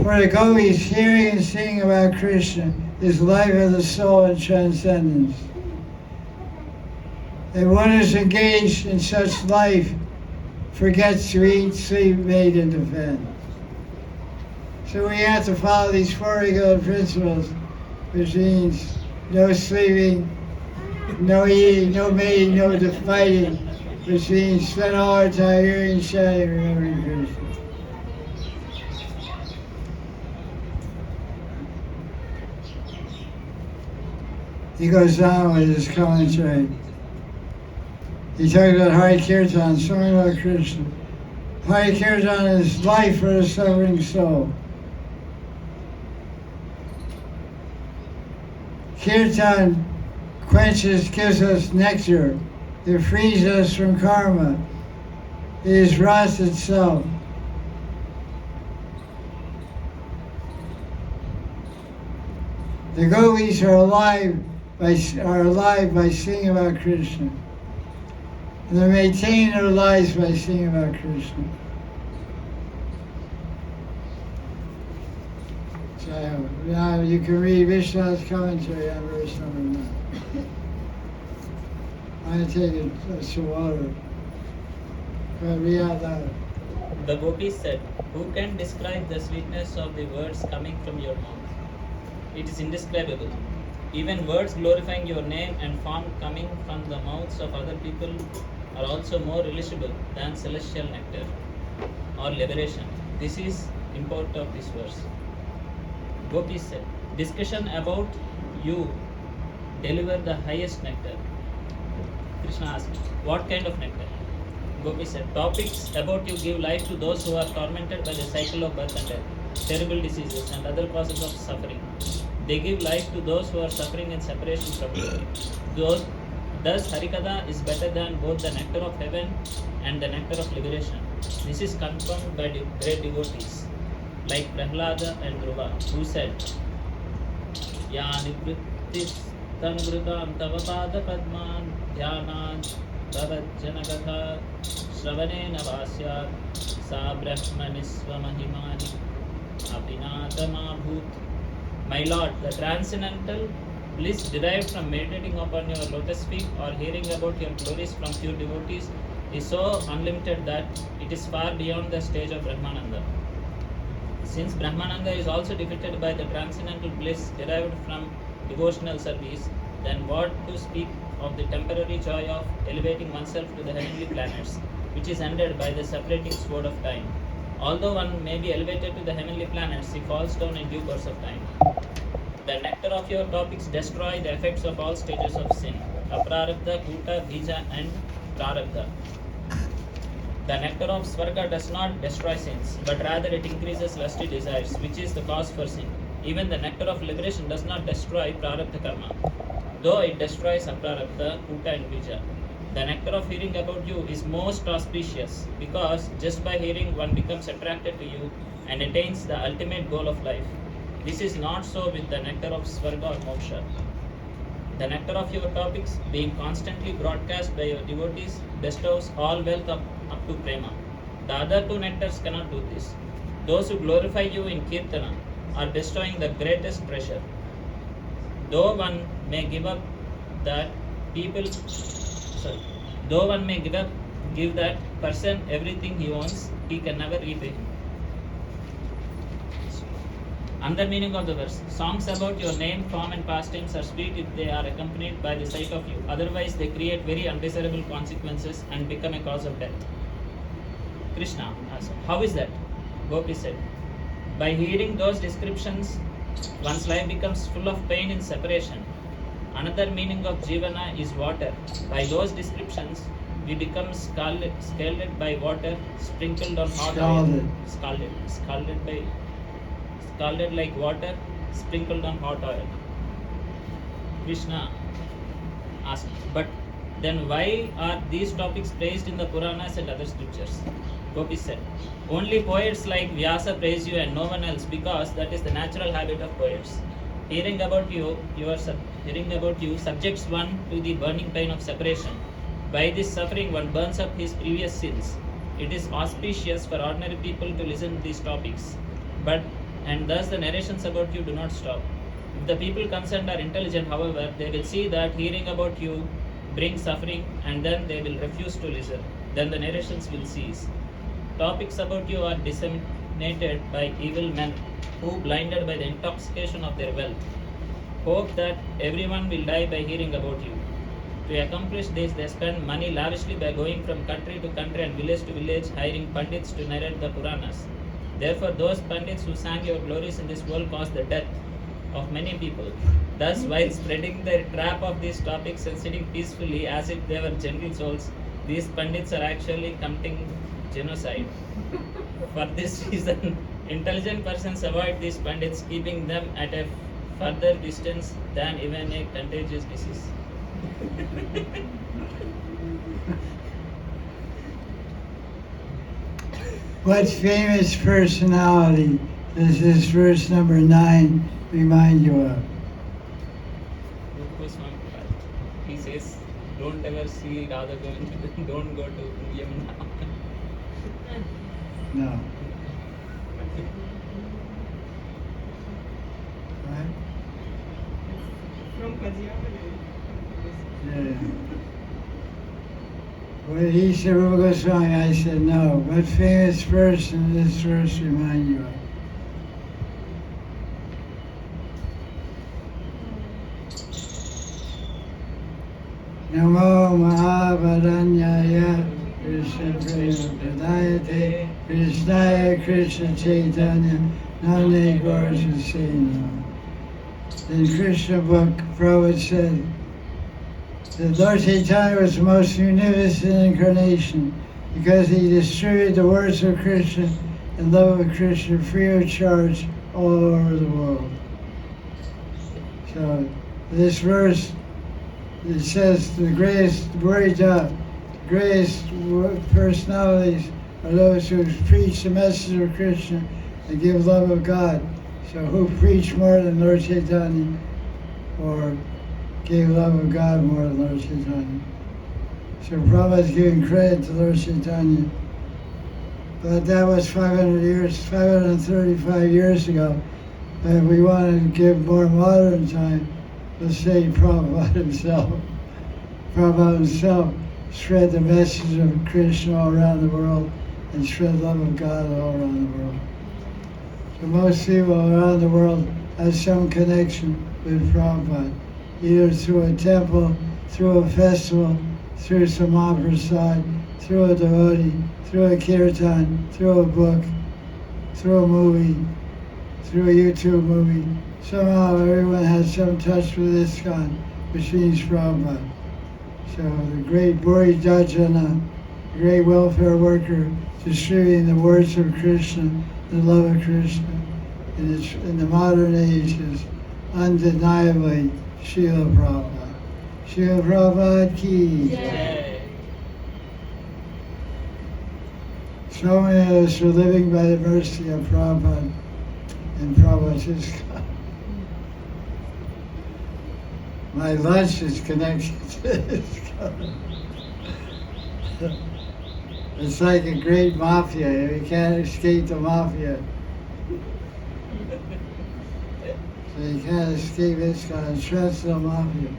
For the Gopis, hearing and singing about Krishna is life of the soul and transcendence. And one who's engaged in such life forgets to eat, sleep, mate, and defend. So we have to follow these four regular principles, which means no sleeping, no eating, no mating, no fighting, which means spend all our time hearing, chanting, remembering Krishna. He goes on with his commentary. He talks about Hari Kirtan, song about Krishna. Hari Kirtan is life for the suffering soul. Kirtan quenches, gives us nectar. It frees us from karma. It is Ras itself. The Gopis are alive by singing about Krishna. And they maintain their lives by singing about Krishna. So now you can read Vishnu's commentary on verse number 9. I'm going to take some water. Read out loud. The Gopis said, "Who can describe the sweetness of the words coming from your mouth? It is indescribable. Even words glorifying your name and form coming from the mouths of other people are also more relishable than celestial nectar or liberation. This is import of this verse." Gopi said, "Discussion about you deliver the highest nectar." Krishna asked, "What kind of nectar?" Gopi said, "Topics about you give life to those who are tormented by the cycle of birth and death, terrible diseases and other causes of suffering. They give life to those who are suffering in separation from you. Thus Harikatha is better than both the nectar of heaven and the nectar of liberation. This is confirmed by great devotees like Prahlada and Dhruva, who said, Ya nivrittis tanvrutam tavapada padman dhyanat tavajjanagatha shravanena vasyat sa brahmanisva mahimani apinatama bhut." My Lord, the transcendental bliss derived from meditating upon your lotus feet or hearing about your glories from pure devotees is so unlimited that it is far beyond the stage of Brahmananda. Since Brahmananda is also defeated by the transcendental bliss derived from devotional service, then what to speak of the temporary joy of elevating oneself to the heavenly planets, which is ended by the separating sword of time. Although one may be elevated to the heavenly planets, he falls down in due course of time. The nectar of your topics destroy the effects of all stages of sin, aprarabdha, kuta, bija and prarabdha. The nectar of Svarga does not destroy sins, but rather it increases lusty desires, which is the cause for sin. Even the nectar of liberation does not destroy prarabdha karma, though it destroys aprarabdha, kuta and bija. The nectar of hearing about you is most auspicious, because just by hearing one becomes attracted to you and attains the ultimate goal of life. This is not so with the nectar of Svarga or Moksha. The nectar of your topics, being constantly broadcast by your devotees, bestows all wealth up to Prema. The other two nectars cannot do this. Those who glorify you in Kirtana are bestowing the greatest treasure. Though one may give up that give that person everything he owns, he can never repay him. Another meaning of the verse: songs about your name, form, and pastimes are sweet if they are accompanied by the sight of you. Otherwise, they create very undesirable consequences and become a cause of death. Krishna asked, how is that? Gopi said, by hearing those descriptions, one's life becomes full of pain in separation. Another meaning of Jivana is water. By those descriptions, we become scalded by water sprinkled on hot oil. Scalded like water sprinkled on hot oil. Krishna asked, but then why are these topics praised in the Puranas and other scriptures? Gopi said, only poets like Vyasa praise you and no one else, because that is the natural habit of poets. Hearing about you subjects one to the burning pain of separation. By this suffering, one burns up his previous sins. It is auspicious for ordinary people to listen to these topics, and thus the narrations about you do not stop. If the people concerned are intelligent, however, they will see that hearing about you brings suffering, and then they will refuse to listen. Then the narrations will cease. Topics about you are disseminated by evil men who, blinded by the intoxication of their wealth, hope that everyone will die by hearing about you. To accomplish this, they spend money lavishly by going from country to country and village to village, hiring pandits to narrate the Puranas. Therefore, those pandits who sang your glories in this world caused the death of many people. Thus, while spreading the trap of these topics and sitting peacefully as if they were gentle souls, these pandits are actually committing genocide. For this reason, intelligent persons avoid these pandits, keeping them at a further distance than even a contagious disease. What famous personality does this verse number 9 remind you of? He says, don't ever see Radha Govind, don't go to Yamuna. No. Right? From Kajiyama. Yeah. When he said Rupa Goswami, I said no. What famous person does this verse remind you of? Namo Mahabharanyaya Krishna Prema Pradayate Krishnaya Krishna Chaitanya Namne Gaurja Sena. In Krishna book, Prabhupada said that Lord Chaitanya was the most munificent incarnation because he distributed the words of Krishna and love of Krishna free of charge all over the world. So this verse, it says the greatest personalities are those who preach the message of Krishna and give love of God. So who preach more than Lord Chaitanya or gave love of God more than Lord Chaitanya? So Prabhupada is giving credit to Lord Chaitanya. But that was 535 years ago. And if we wanted to give more modern time, let's say Prabhupada himself. Prabhupada himself spread the message of Krishna all around the world and spread love of God all around the world. So most people around the world have some connection with Prabhupada, either through a temple, through a festival, through some Mahaprasad, through a devotee, through a kirtan, through a book, through a movie, through a YouTube movie. Somehow everyone has some touch with ISKCON, which means Prabhupada. So the great Buri Dajjana, the great welfare worker, distributing the words of Krishna, the love of Krishna, in the modern age is undeniably Srila Prabhupada. Srila Prabhupada ki. Jai. So many of us are living by the mercy of Prabhupada and Prabhupada's ISKCON. My lunch is connected to ISKCON. It's like a great mafia. You can't escape the mafia. So you can't escape ISKCON. Trust the mafia.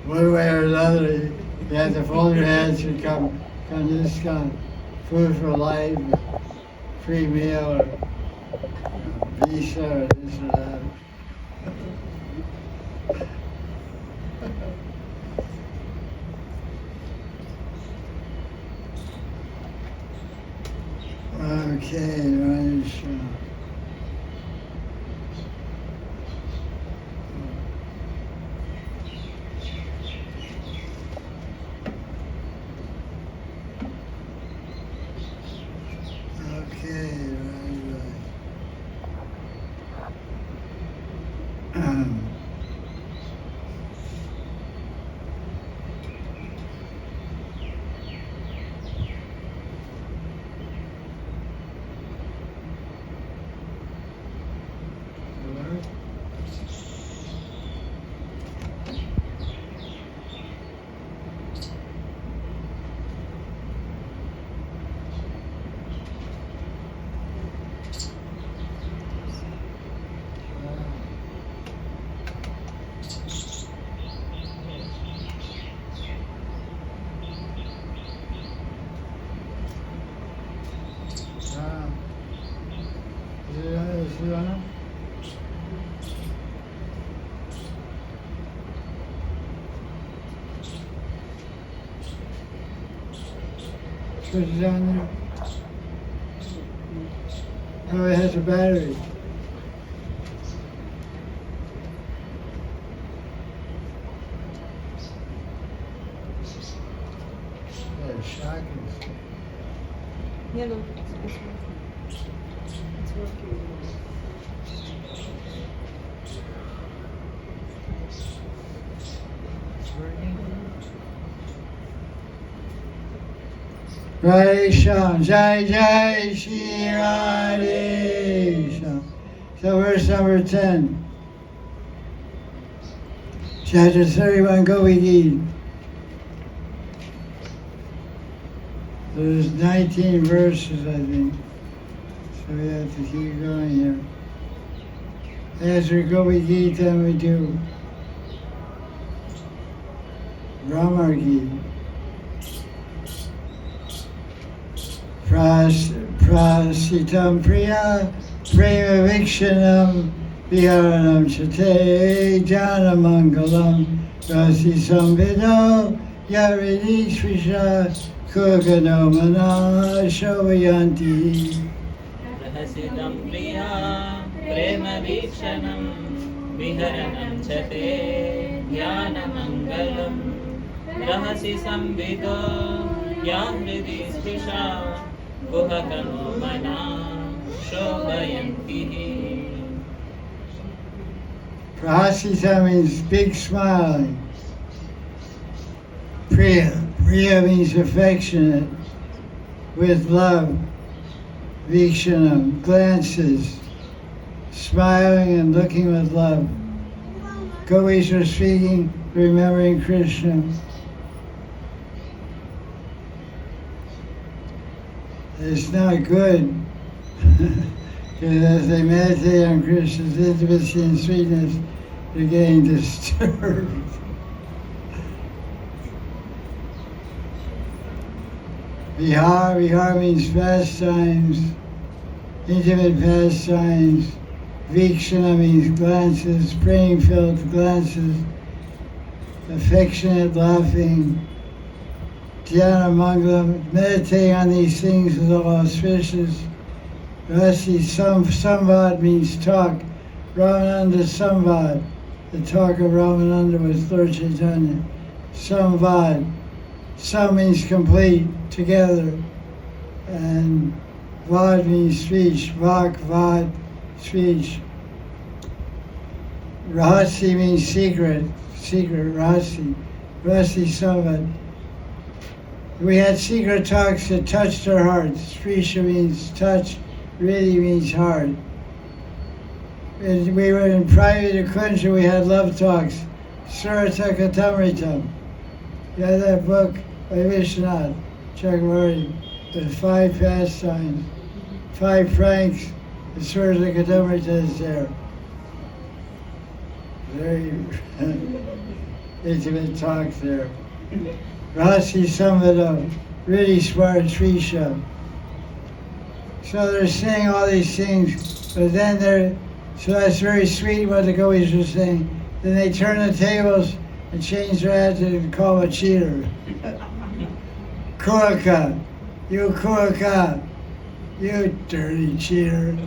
One way or another, You have to fold your hands and come to this kind of food for life, free meal, or visa, or this or that. Okay, right. Okay, right. Switch it on there. Oh, it has a battery. That's shocking. Yeah, no, it's working. It's working. It's working. Radhe Shyam, Jai Jai Shri Radhe Shyam. So verse number 10. Chapter 31, Gopi Gita. There's 19 verses, I think. So we have to keep going here. After Gopi Gita, we do Ramar Gita. Prasitam Priya Prema Vikshanam Viharanam Chate Jana Mangalam Rasi Samvido Yaridi Srisha Kugano Mana Shovayanti Rahasitam Priya Prema Vikshanam Viharanam Chate Jnana Mangalam Rahasi Samvido Yaridi Srisha Kugano Mana Shovayanti. Prasita means big smiling. Priya means affectionate, with love. Vikshanam, glances, smiling and looking with love. Gopis are speaking, remembering Krishna. It's not good, because as they meditate on Krishna's intimacy and sweetness, they're getting disturbed. Vihar means pastimes, intimate pastimes. Vikshana means glances, praying-filled glances, affectionate laughing. Dhyana Mangalam, meditating on these things is all auspicious. Rasi Samvad means talk. Ramananda Samvad, the talk of Ramananda with Lord Chaitanya. Samvad. Sam means complete, together. And Vad means speech. Vak, Vad, speech. Rahasi means secret, Rasi. Rasi Samvad. We had secret talks that touched our hearts. Srisha means touch, really means heart. And we were in private Kunja, we had love talks. Surata Katamritam. You have that book by Vishwanath Chakravarti with 5 pastimes, 5 pranks. The Surata Katamrita is there. Very intimate talk there. Rasi Samvado, really smart tree show. So they're saying all these things, but then so that's very sweet what the Gopis are saying. Then they turn the tables and change their attitude and call him a cheater. Kuraka, you Kuraka, you dirty cheater.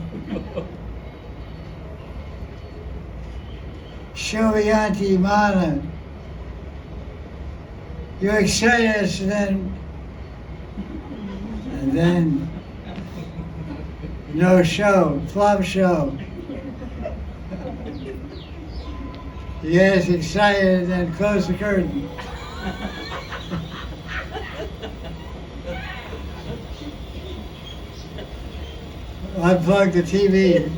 Shovayanti Mana, you excite us and then no show, flop show. Yes, excited and then close the curtain. Unplug the TV.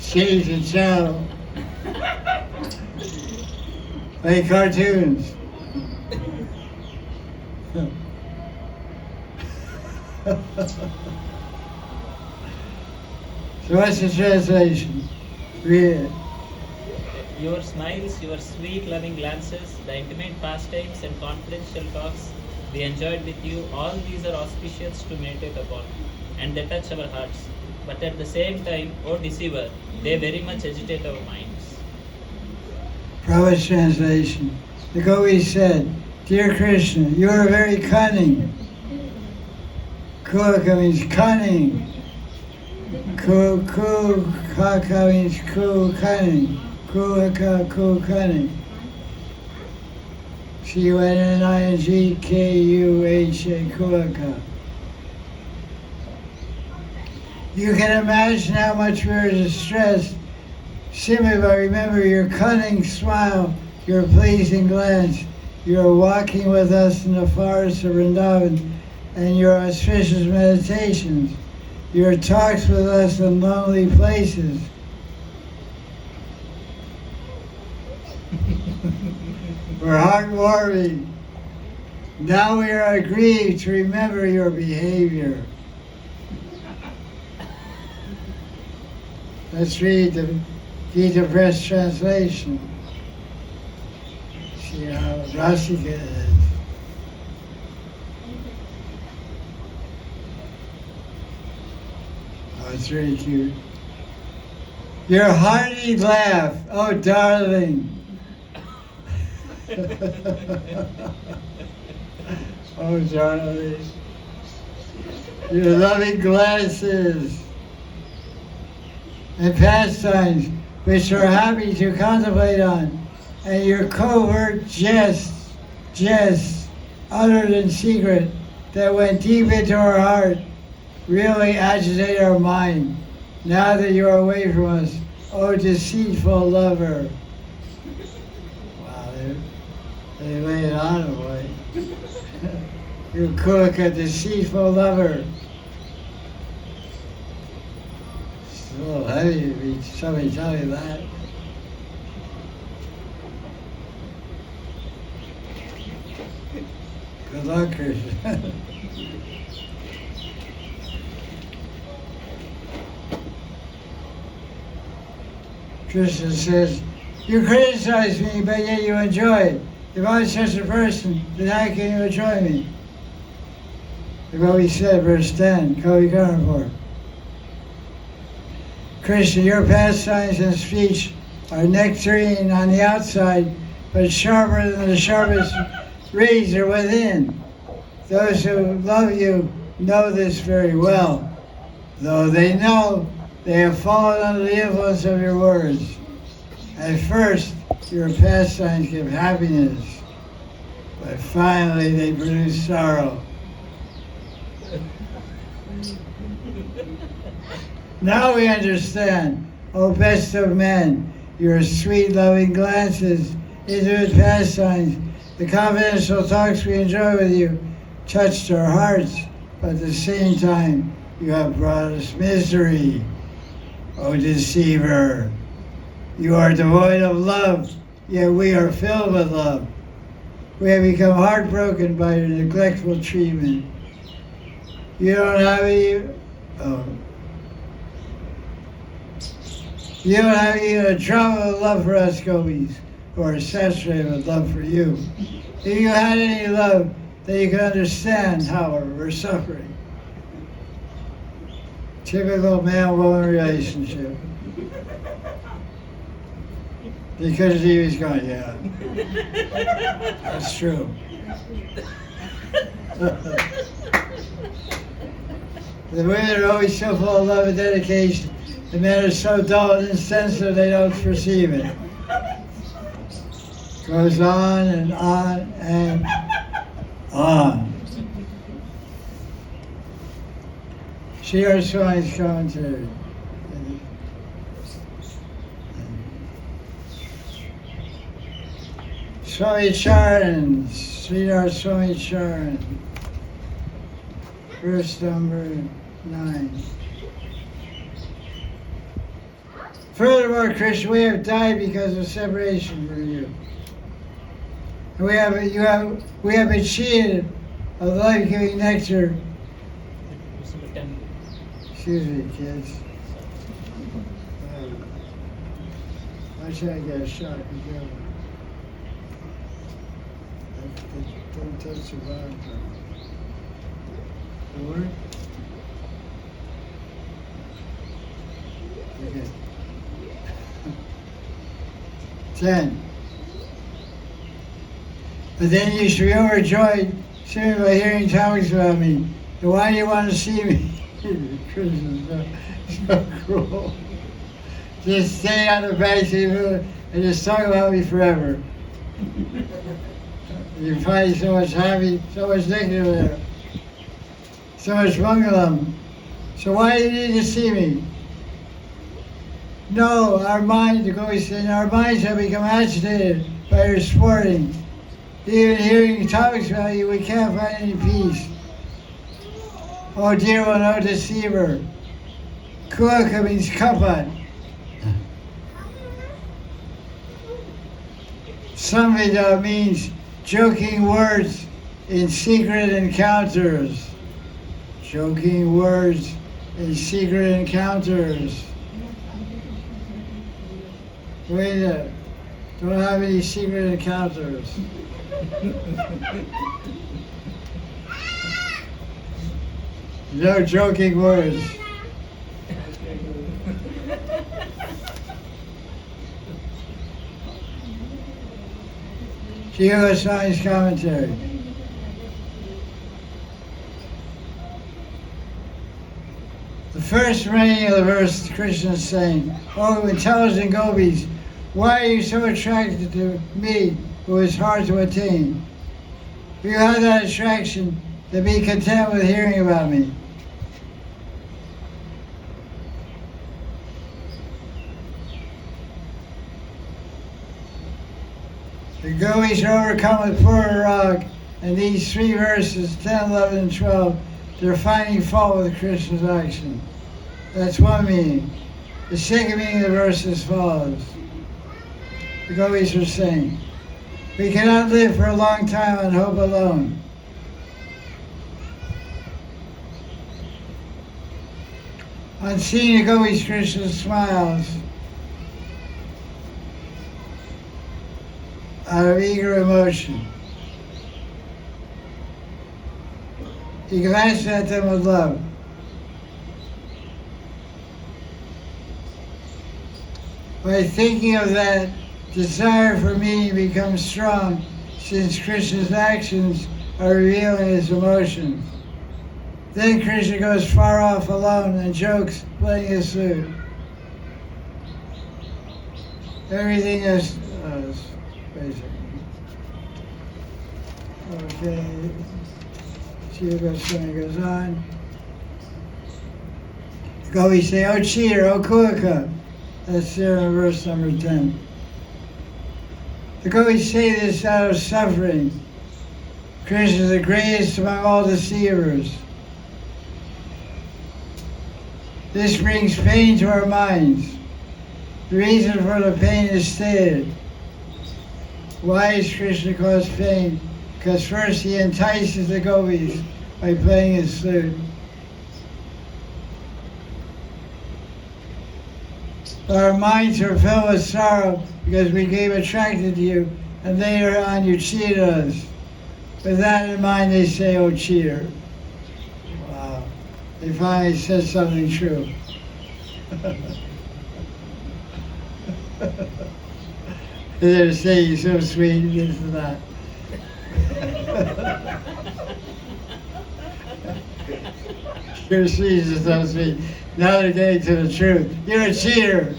Change the channel. Play cartoons. So what's the translation? Read it. Your smiles, your sweet loving glances, the intimate pastimes and confidential talks we enjoyed with you, all these are auspicious to meditate upon, and they touch our hearts. But at the same time, O deceiver, they very much agitate our minds. Prabhupada's translation. The Gopis said, Dear Krishna, you are very cunning. Kulaka means cunning. Kaka means cunning. Kulaka, cunning. C-U-N-N-I-N-G-K-U-H-A, Kulaka. You can imagine how much we are distressed simply by remembering your cunning smile, your pleasing glance, your walking with us in the forest of Vrindavan, and your auspicious meditations, your talks with us in lonely places. We're heartwarming. Now we are aggrieved to remember your behavior. Let's read the Gita Press translation. See how Rasika is. Oh, it's really cute. Your hearty laugh, oh darling. Oh darling. Your loving glances and pastimes which are happy to contemplate on, and your covert jests uttered in secret that went deep into our heart, really agitate our mind. Now that you are away from us, oh deceitful lover. Wow, they lay it on a way. You cook a deceitful lover. It's a little heavy to be somebody tell you that. Good luck, Krishna. Krishna says, you criticize me, but yet you enjoy it. If I'm such a person, then how can you enjoy me? Like what we said, verse 10, Kavi Karnapur. Krishna, your pastimes and speech are nectarine on the outside, but sharper than the sharpest razor within. Those who love you know this very well, though they know they have fallen under the influence of your words. At first, your pastimes give happiness, but finally they produce sorrow. Now we understand, O best of men, your sweet loving glances, intimate pastimes, the confidential talks we enjoy with you touched our hearts, but at the same time you have brought us misery. O deceiver, you are devoid of love, yet we are filled with love. We have become heartbroken by your neglectful treatment. You don't have even a drop of love for us, Gopis. who are saturated with love for you. If you had any love, then you can understand, however, we're suffering. Typical man-woman relationship. Because he was going, yeah. That's true. The women are always so full of love and dedication. The men are so dull and insensitive they don't perceive it. Goes on and on and on. C.R. Swami's commentary. Swami Charan, Sridhar Swami Charan, verse number 9. Furthermore, Krishna, we have died because of separation from you. And we have been cheated of life-giving nectar. Excuse me, kids. Why should I get a shot? Be careful. Don't touch the bottom part. The word? Okay. 10. But then you should be overjoyed simply by hearing topics about me. And why do you want to see me? Krishna is so cruel. Just stay on the back and just talk about me forever. You find so much happy, so much nectar there, so much mangalam. So why do you need to see me? No, our minds, the Gopi said, our minds have become agitated by your sporting. Even hearing topics about you, we can't find any peace. Oh dear one, oh deceiver. Kuaka means kapat. Samvida means joking words in secret encounters. Joking words in secret encounters. Wait a minute. Don't have any secret encounters. No joking words. Jiva Swami's commentary. The first meaning of the verse, Krishna is saying, "Oh, intelligent gopis, why are you so attracted to me, who is hard to attain? If you have that attraction, then be content with hearing about me." The gopis are overcome with Purarag, and these three verses, 10, 11, and 12, they're finding fault with Krishna's action. That's one meaning. The second meaning of the verse is as follows. The gopis are saying, we cannot live for a long time on hope alone. On seeing the gopis, Krishna smiles out of eager emotion. He glances at them with love. By thinking of that, desire for meaning becomes strong, since Krishna's actions are revealing his emotions. Then Krishna goes far off alone and jokes, playing his flute. Everything is basically. Okay. Shiva Goswami goes on. The gopis say, "Oh cheater, oh kuaka." That's there in verse number 10. The gopis say this out of suffering. Krishna is the greatest among all deceivers. This brings pain to our minds. The reason for the pain is stated. Why is Krishna cause pain? Because first he entices the gopis by playing his flute. Our minds are filled with sorrow because we became attracted to you, and later on you cheated us. With that in mind, they say, oh, cheater. Wow. They finally said something true. They're saying so sweet, this and that. Your sweet is so sweet. Now they're getting to the truth. You're a cheater.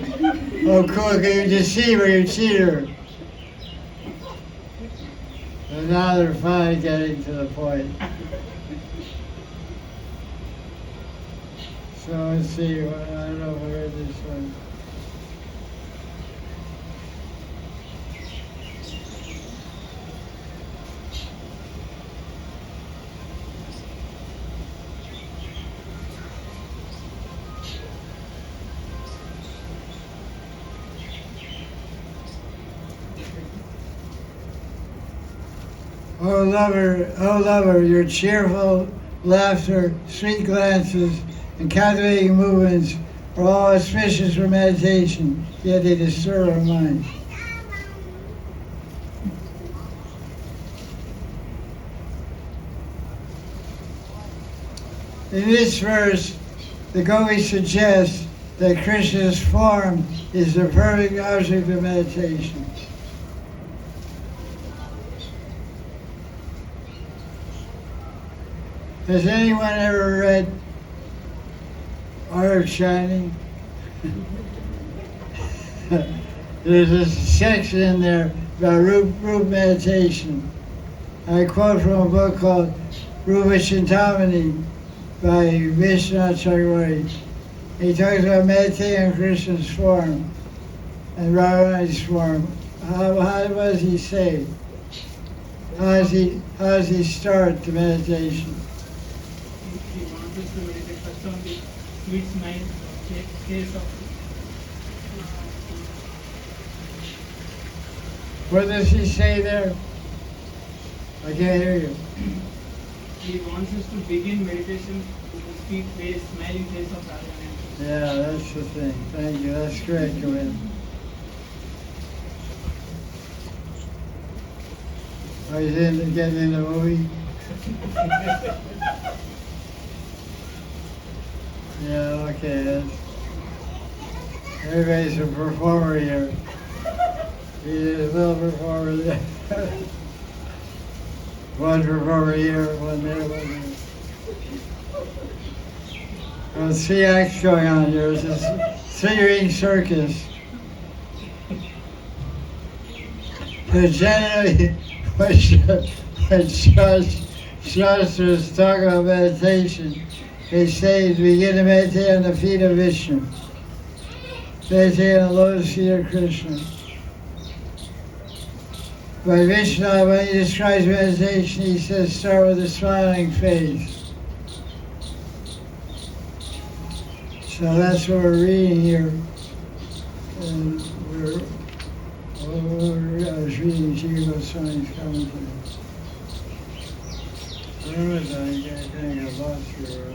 Oh, cool, you're a deceiver, you're a cheater. And now they're finally getting to the point. So let's see, I don't know if I read this one. Oh lover, your cheerful laughter, sweet glances, and captivating movements are all auspicious for meditation, yet they disturb our minds. In this verse, the Gopi suggests that Krishna's form is the perfect object of meditation. Has anyone ever read Art of Shining? There's a section in there about Rupa meditation. I quote from a book called Rupa Chintamani by Vishwanath Chakravarti. He talks about meditating on Krishna's form and Radharani's form. How does he say? How does he start the meditation? He wants us to meditate first on the sweet smile, face of. What does he say there? I can't hear you. He wants us to begin meditation with the sweet face, smiling face of Radharani. Yeah, that's the thing. Thank you. That's great, Joanne. Are you getting in the movie? Yeah, okay. Everybody's a performer here. He's a little performer there. One performer here, one there, one there. There's 3 acts going on here. It's a 3-ring circus. So generally, when Shastras talk about meditation, they say to begin to meditate on the feet of Vishnu. Meditate on the lotus feet of Krishna. By Vishnu, when he describes meditation, he says start with a smiling face. So that's what we're reading here. And I was reading Jiva Goswami's commentary. Where was I? I think I lost here.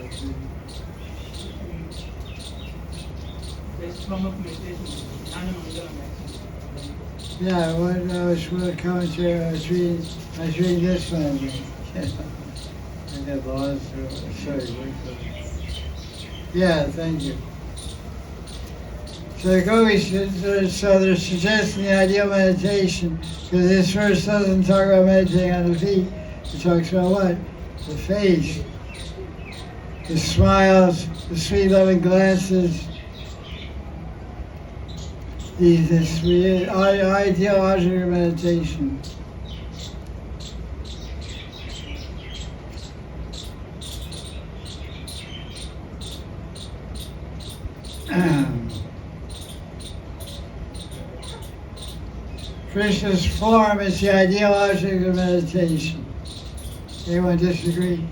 Best form of meditation, Jnana Mangalam actually. Yeah, I was commentary. I was reading this one. I got lost. Sorry. Yeah, thank you. So they're suggesting the ideal meditation, because this verse doesn't talk about meditating on the feet. It talks about what? The face, the smiles, the sweet loving glances, the ideal object of meditation. Krishna's form is the ideal object of meditation. Anyone disagree?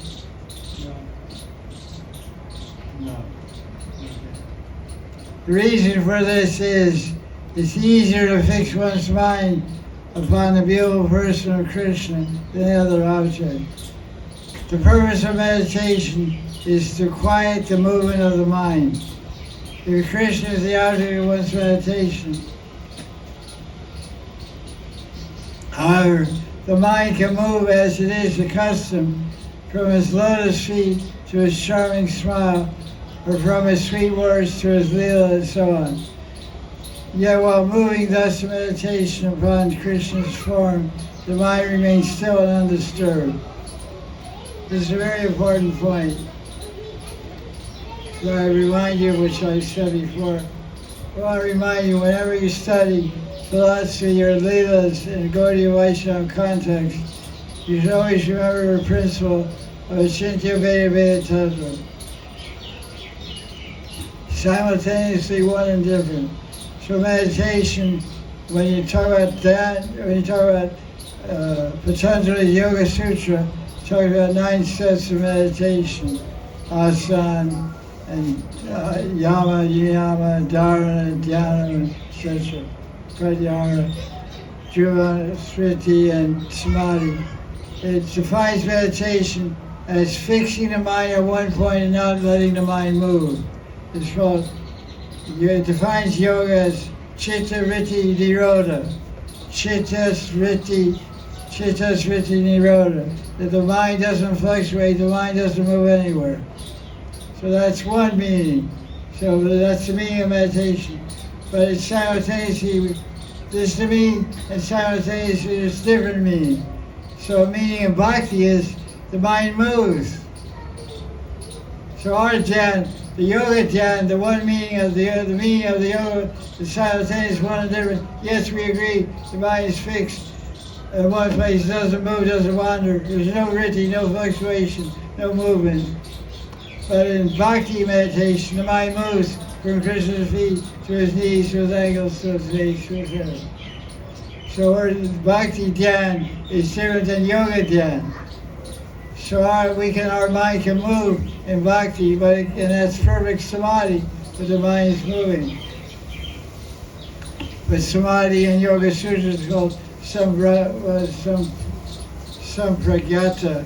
No. Okay. The reason for this is it's easier to fix one's mind upon the beautiful person of Krishna than any other object. The purpose of meditation is to quiet the movement of the mind. If Krishna is the object of one's meditation, however, the mind can move as it is accustomed from his lotus feet to his charming smile, or from his sweet words to his leela, and so on. Yet while moving thus in meditation upon Krishna's form, the mind remains still and undisturbed. This is a very important point. So I remind you, which I said before, I want to remind you, whenever you study philosophy or leelas in Gaudiya Vaishnava context, you should always remember the principle of Achintya Veda Veda Tattva. Simultaneously one and different. So meditation, when you talk about that, when you talk about Patanjali Yoga Sutra, talk about 9 sets of meditation, asana, and yama, niyama, dharana, dhyana, etc. Pratyahara, dhruva, smriti, and samadhi. It defines meditation as fixing the mind at one point and not letting the mind move. It's called, it defines yoga as chitta vritti nirodha. Chittas vritti nirodha. That the mind doesn't fluctuate, the mind doesn't move anywhere. So that's one meaning. So that's the meaning of meditation. But it's simultaneously, this is the meaning, and simultaneously there's different meaning. So meaning of bhakti is the mind moves. So our dhyan, the yoga dhyan, the one meaning of the meaning of the yoga, the simultaneous one and different. Yes, we agree, the mind is fixed in one place, doesn't move, doesn't wander. There's no vritti, no fluctuation, no movement. But in bhakti meditation, the mind moves from Krishna's feet to his knees, to his ankles, to his face, to his head. So our bhakti dhyan is different than yoga dhyan. So our mind can move in bhakti, and that's perfect samadhi, but the mind is moving. But samadhi in Yoga Sutra is called sampragyata.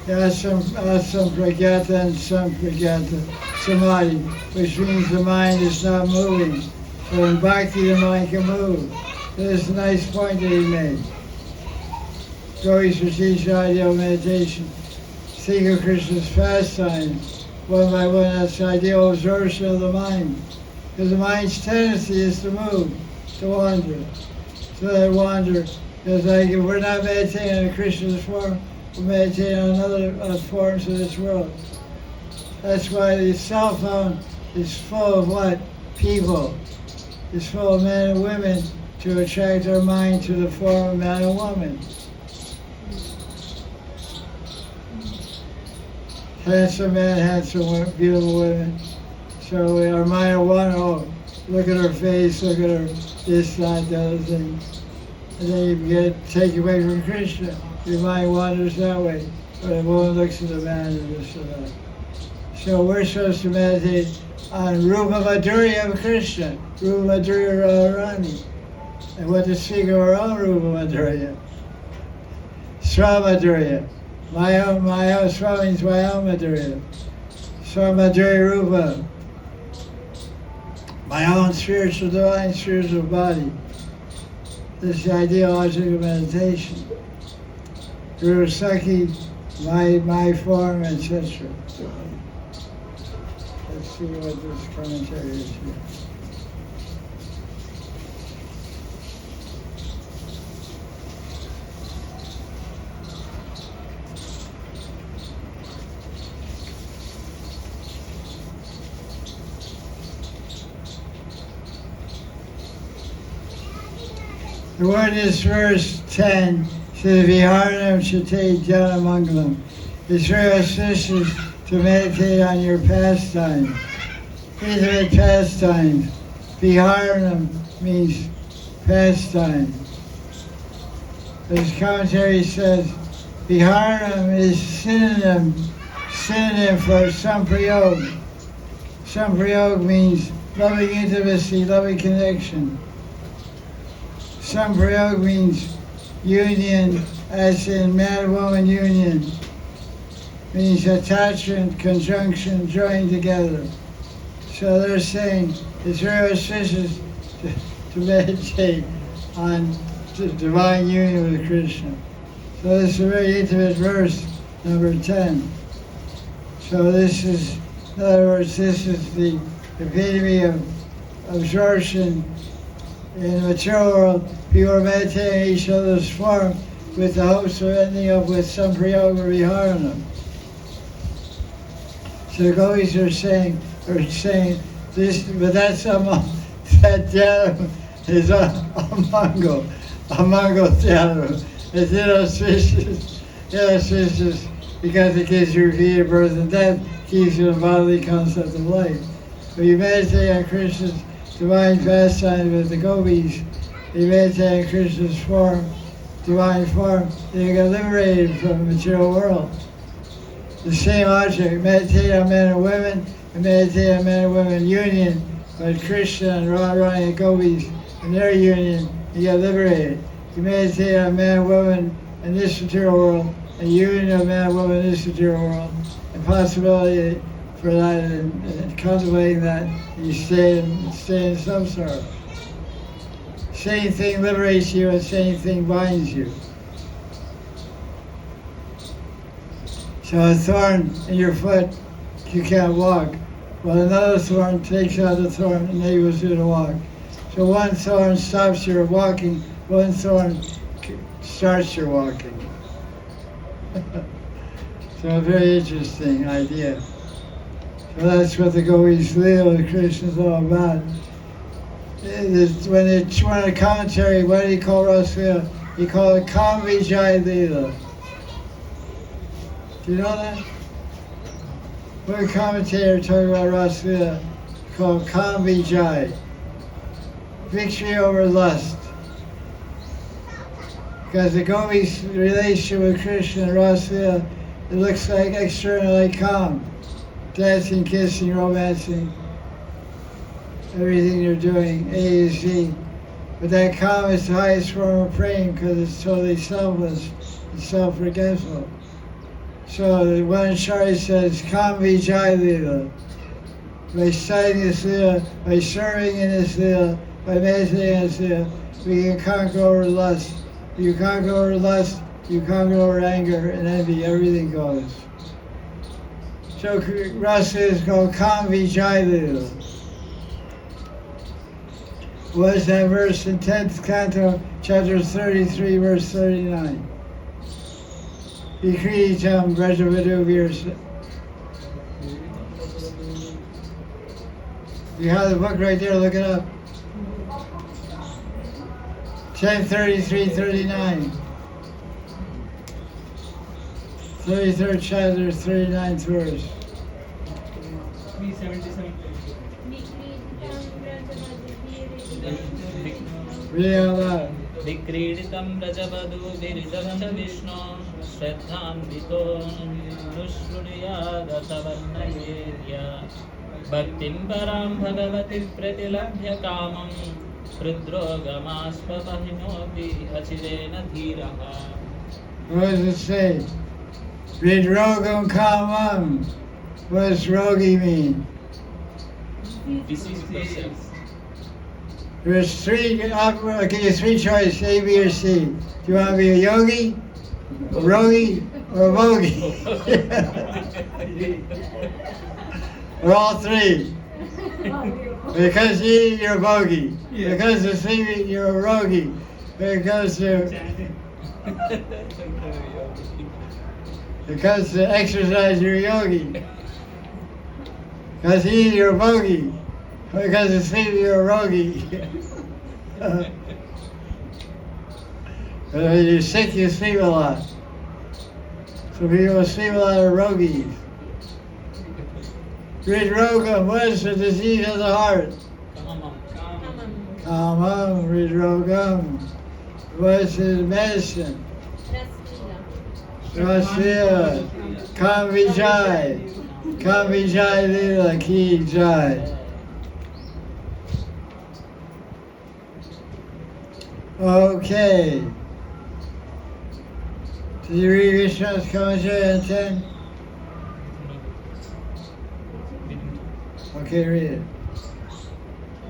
Asampragyata and sampragyata samadhi, which means the mind is not moving. So in bhakti the mind can move. This is a nice point that he made. Gopi's strategic ideal meditation. Think of Krishna's pastimes. One by one, that's the ideal absorption of the mind. Because the mind's tendency is to move, to wander. So that wander is like if we're not meditating on Krishna's form, we're meditating on other forms of this world. That's why the cell phone is full of what? People. It's full of men and women to attract our mind to the form of man and woman. Handsome man, handsome, beautiful women. So our mind will wander, oh, look at her face, look at her this, that, the other thing. And then you get taken away from Krishna. Your mind wanders that way. But a woman looks at the man and this and that. So we're supposed to meditate on Rupa Madhurya of Krishna, Rupa Madhurya Radharani. And what to speak of our own Rupa Madhurya. Swamadhurya. My own Swa means my own Madhurya. Swamadhurya Rupa. My own spiritual, divine spiritual body. This is the ideal object of meditation. Guru Sakhi, my form, etc. Let's see what this commentary is here. The word is verse 10, says, Viharanam Chate Jana Mangalam. It's very auspicious to meditate on your pastimes, intimate pastimes. Viharanam means pastime. This commentary says, Viharanam is synonym for samprayog. Samprayog means loving intimacy, loving connection. Samprayog means union, as in man-woman union. means attachment, conjunction, joined together. So they're saying it's very auspicious to meditate on the divine union with Krishna. So this is a very intimate verse, number 10. So this is, in other words, this is the epitome of absorption in the material world. People are meditating each other's form with the hopes of ending up with some prayoga viharana. So the gopis are saying this, but that's that dhyana is a mango dhyana. It's inauspicious because it gives you repeated birth and death, keeps you in the bodily concept of life. When you meditate on Krishna's divine pastime with the gopis, you meditate on Krishna's form, divine form, then you get liberated from the material world. The same object, meditate on men and women, and meditate on men and women union, but Krishna and Radharani and gopis and their union, you get liberated. You meditate on man and woman in this material world, and union of man and woman in this material world, and possibility for that, and contemplating that, you stay in samsara. Same thing liberates you, and same thing binds you. So a thorn in your foot, you can't walk. Well, another thorn takes out the thorn and enables you to walk. So one thorn stops your walking, one thorn starts your walking. So a very interesting idea. So that's what the gopis Leela with Krishna is all about. When they run a commentary, what do you call Rasa Leela? You call it Kam Vijay Leela. Do you know that? One commentator talking about Rasa Leela called Kam Vijay, victory over lust. Because the gopis' relationship with Krishna and Rasa Leela, it looks like externally calm. Dancing, kissing, romancing, everything they're doing, A to Z. But that calm is the highest form of praying because it's totally selfless and self-forgetful. So the one Shari says, Kam Vijay Leela. By studying this Leela, by serving in this Leela, by meditating in this Leela, we can conquer over lust. You conquer over lust, you conquer over anger and envy, everything goes. So Rasa is called Kam Vijay Leela. What is that verse in 10th Canto, chapter 33, verse 39? Vikritam Brajavadu Virsa. You have the book right there, look it up. 10:33-39. 33rd chapter, 39th verse. 377. Read it out loud. विक्रीडितं रजवधूभिरिदं च विष्णो श्रद्धान्वितो नुशृणुयादथ वर्णयेद्य भक्तिं परां भगवति प्रतिलभ्य कामं हृद्रोगमास्पहिनोऽपि अचिरेण धीरः. What does it say? Hridrogam kamam. What does rogi mean? Disease process. There's three, I'll give you three choices, A, B, or C. Do you want to be a yogi, a rogi, or a vogi? Or all three. Because you eat, you're a vogi. Because of sleeping, you're a rogi. Because to exercise, you're a yogi. Because you eat, you're a vogi. Because of sleeping, you're a rogi. When you're sick, you sleep a lot. So people sleep a lot of rogis. Hridrogam, what is the disease of the heart? Kamam, hridrogam. What is the medicine? Rasya. Kam Vijay. Kam Vijay Leela Ki Jai. Okay. Did you read Vishnu's commentary on 10? Okay, read it.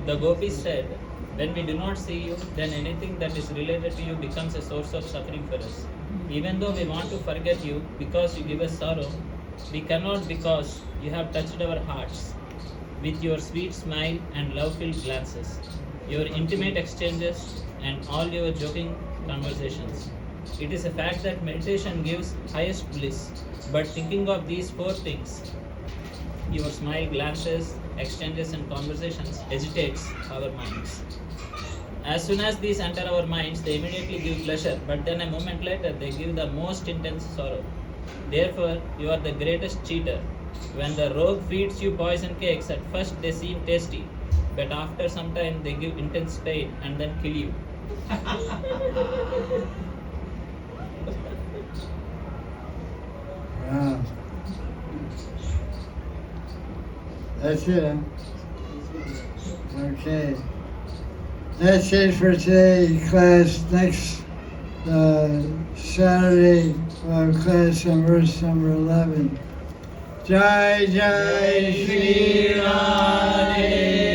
The Gopis said, when we do not see you, then anything that is related to you becomes a source of suffering for us. Even though we want to forget you because you give us sorrow, we cannot because you have touched our hearts with your sweet smile and love-filled glances, your intimate exchanges, and all your joking conversations. It is a fact that meditation gives highest bliss, but thinking of these four things, your smile, glances, exchanges, and conversations, agitates our minds. As soon as these enter our minds, they immediately give pleasure, but then a moment later, they give the most intense sorrow. Therefore, you are the greatest cheater. When the rogue feeds you poison cakes, at first they seem tasty, but after some time they give intense pain and then kill you. Wow. That's it, huh? Okay. That's it for today, class. Next Saturday, class on verse number 11. Jai Jai Shri Radhe.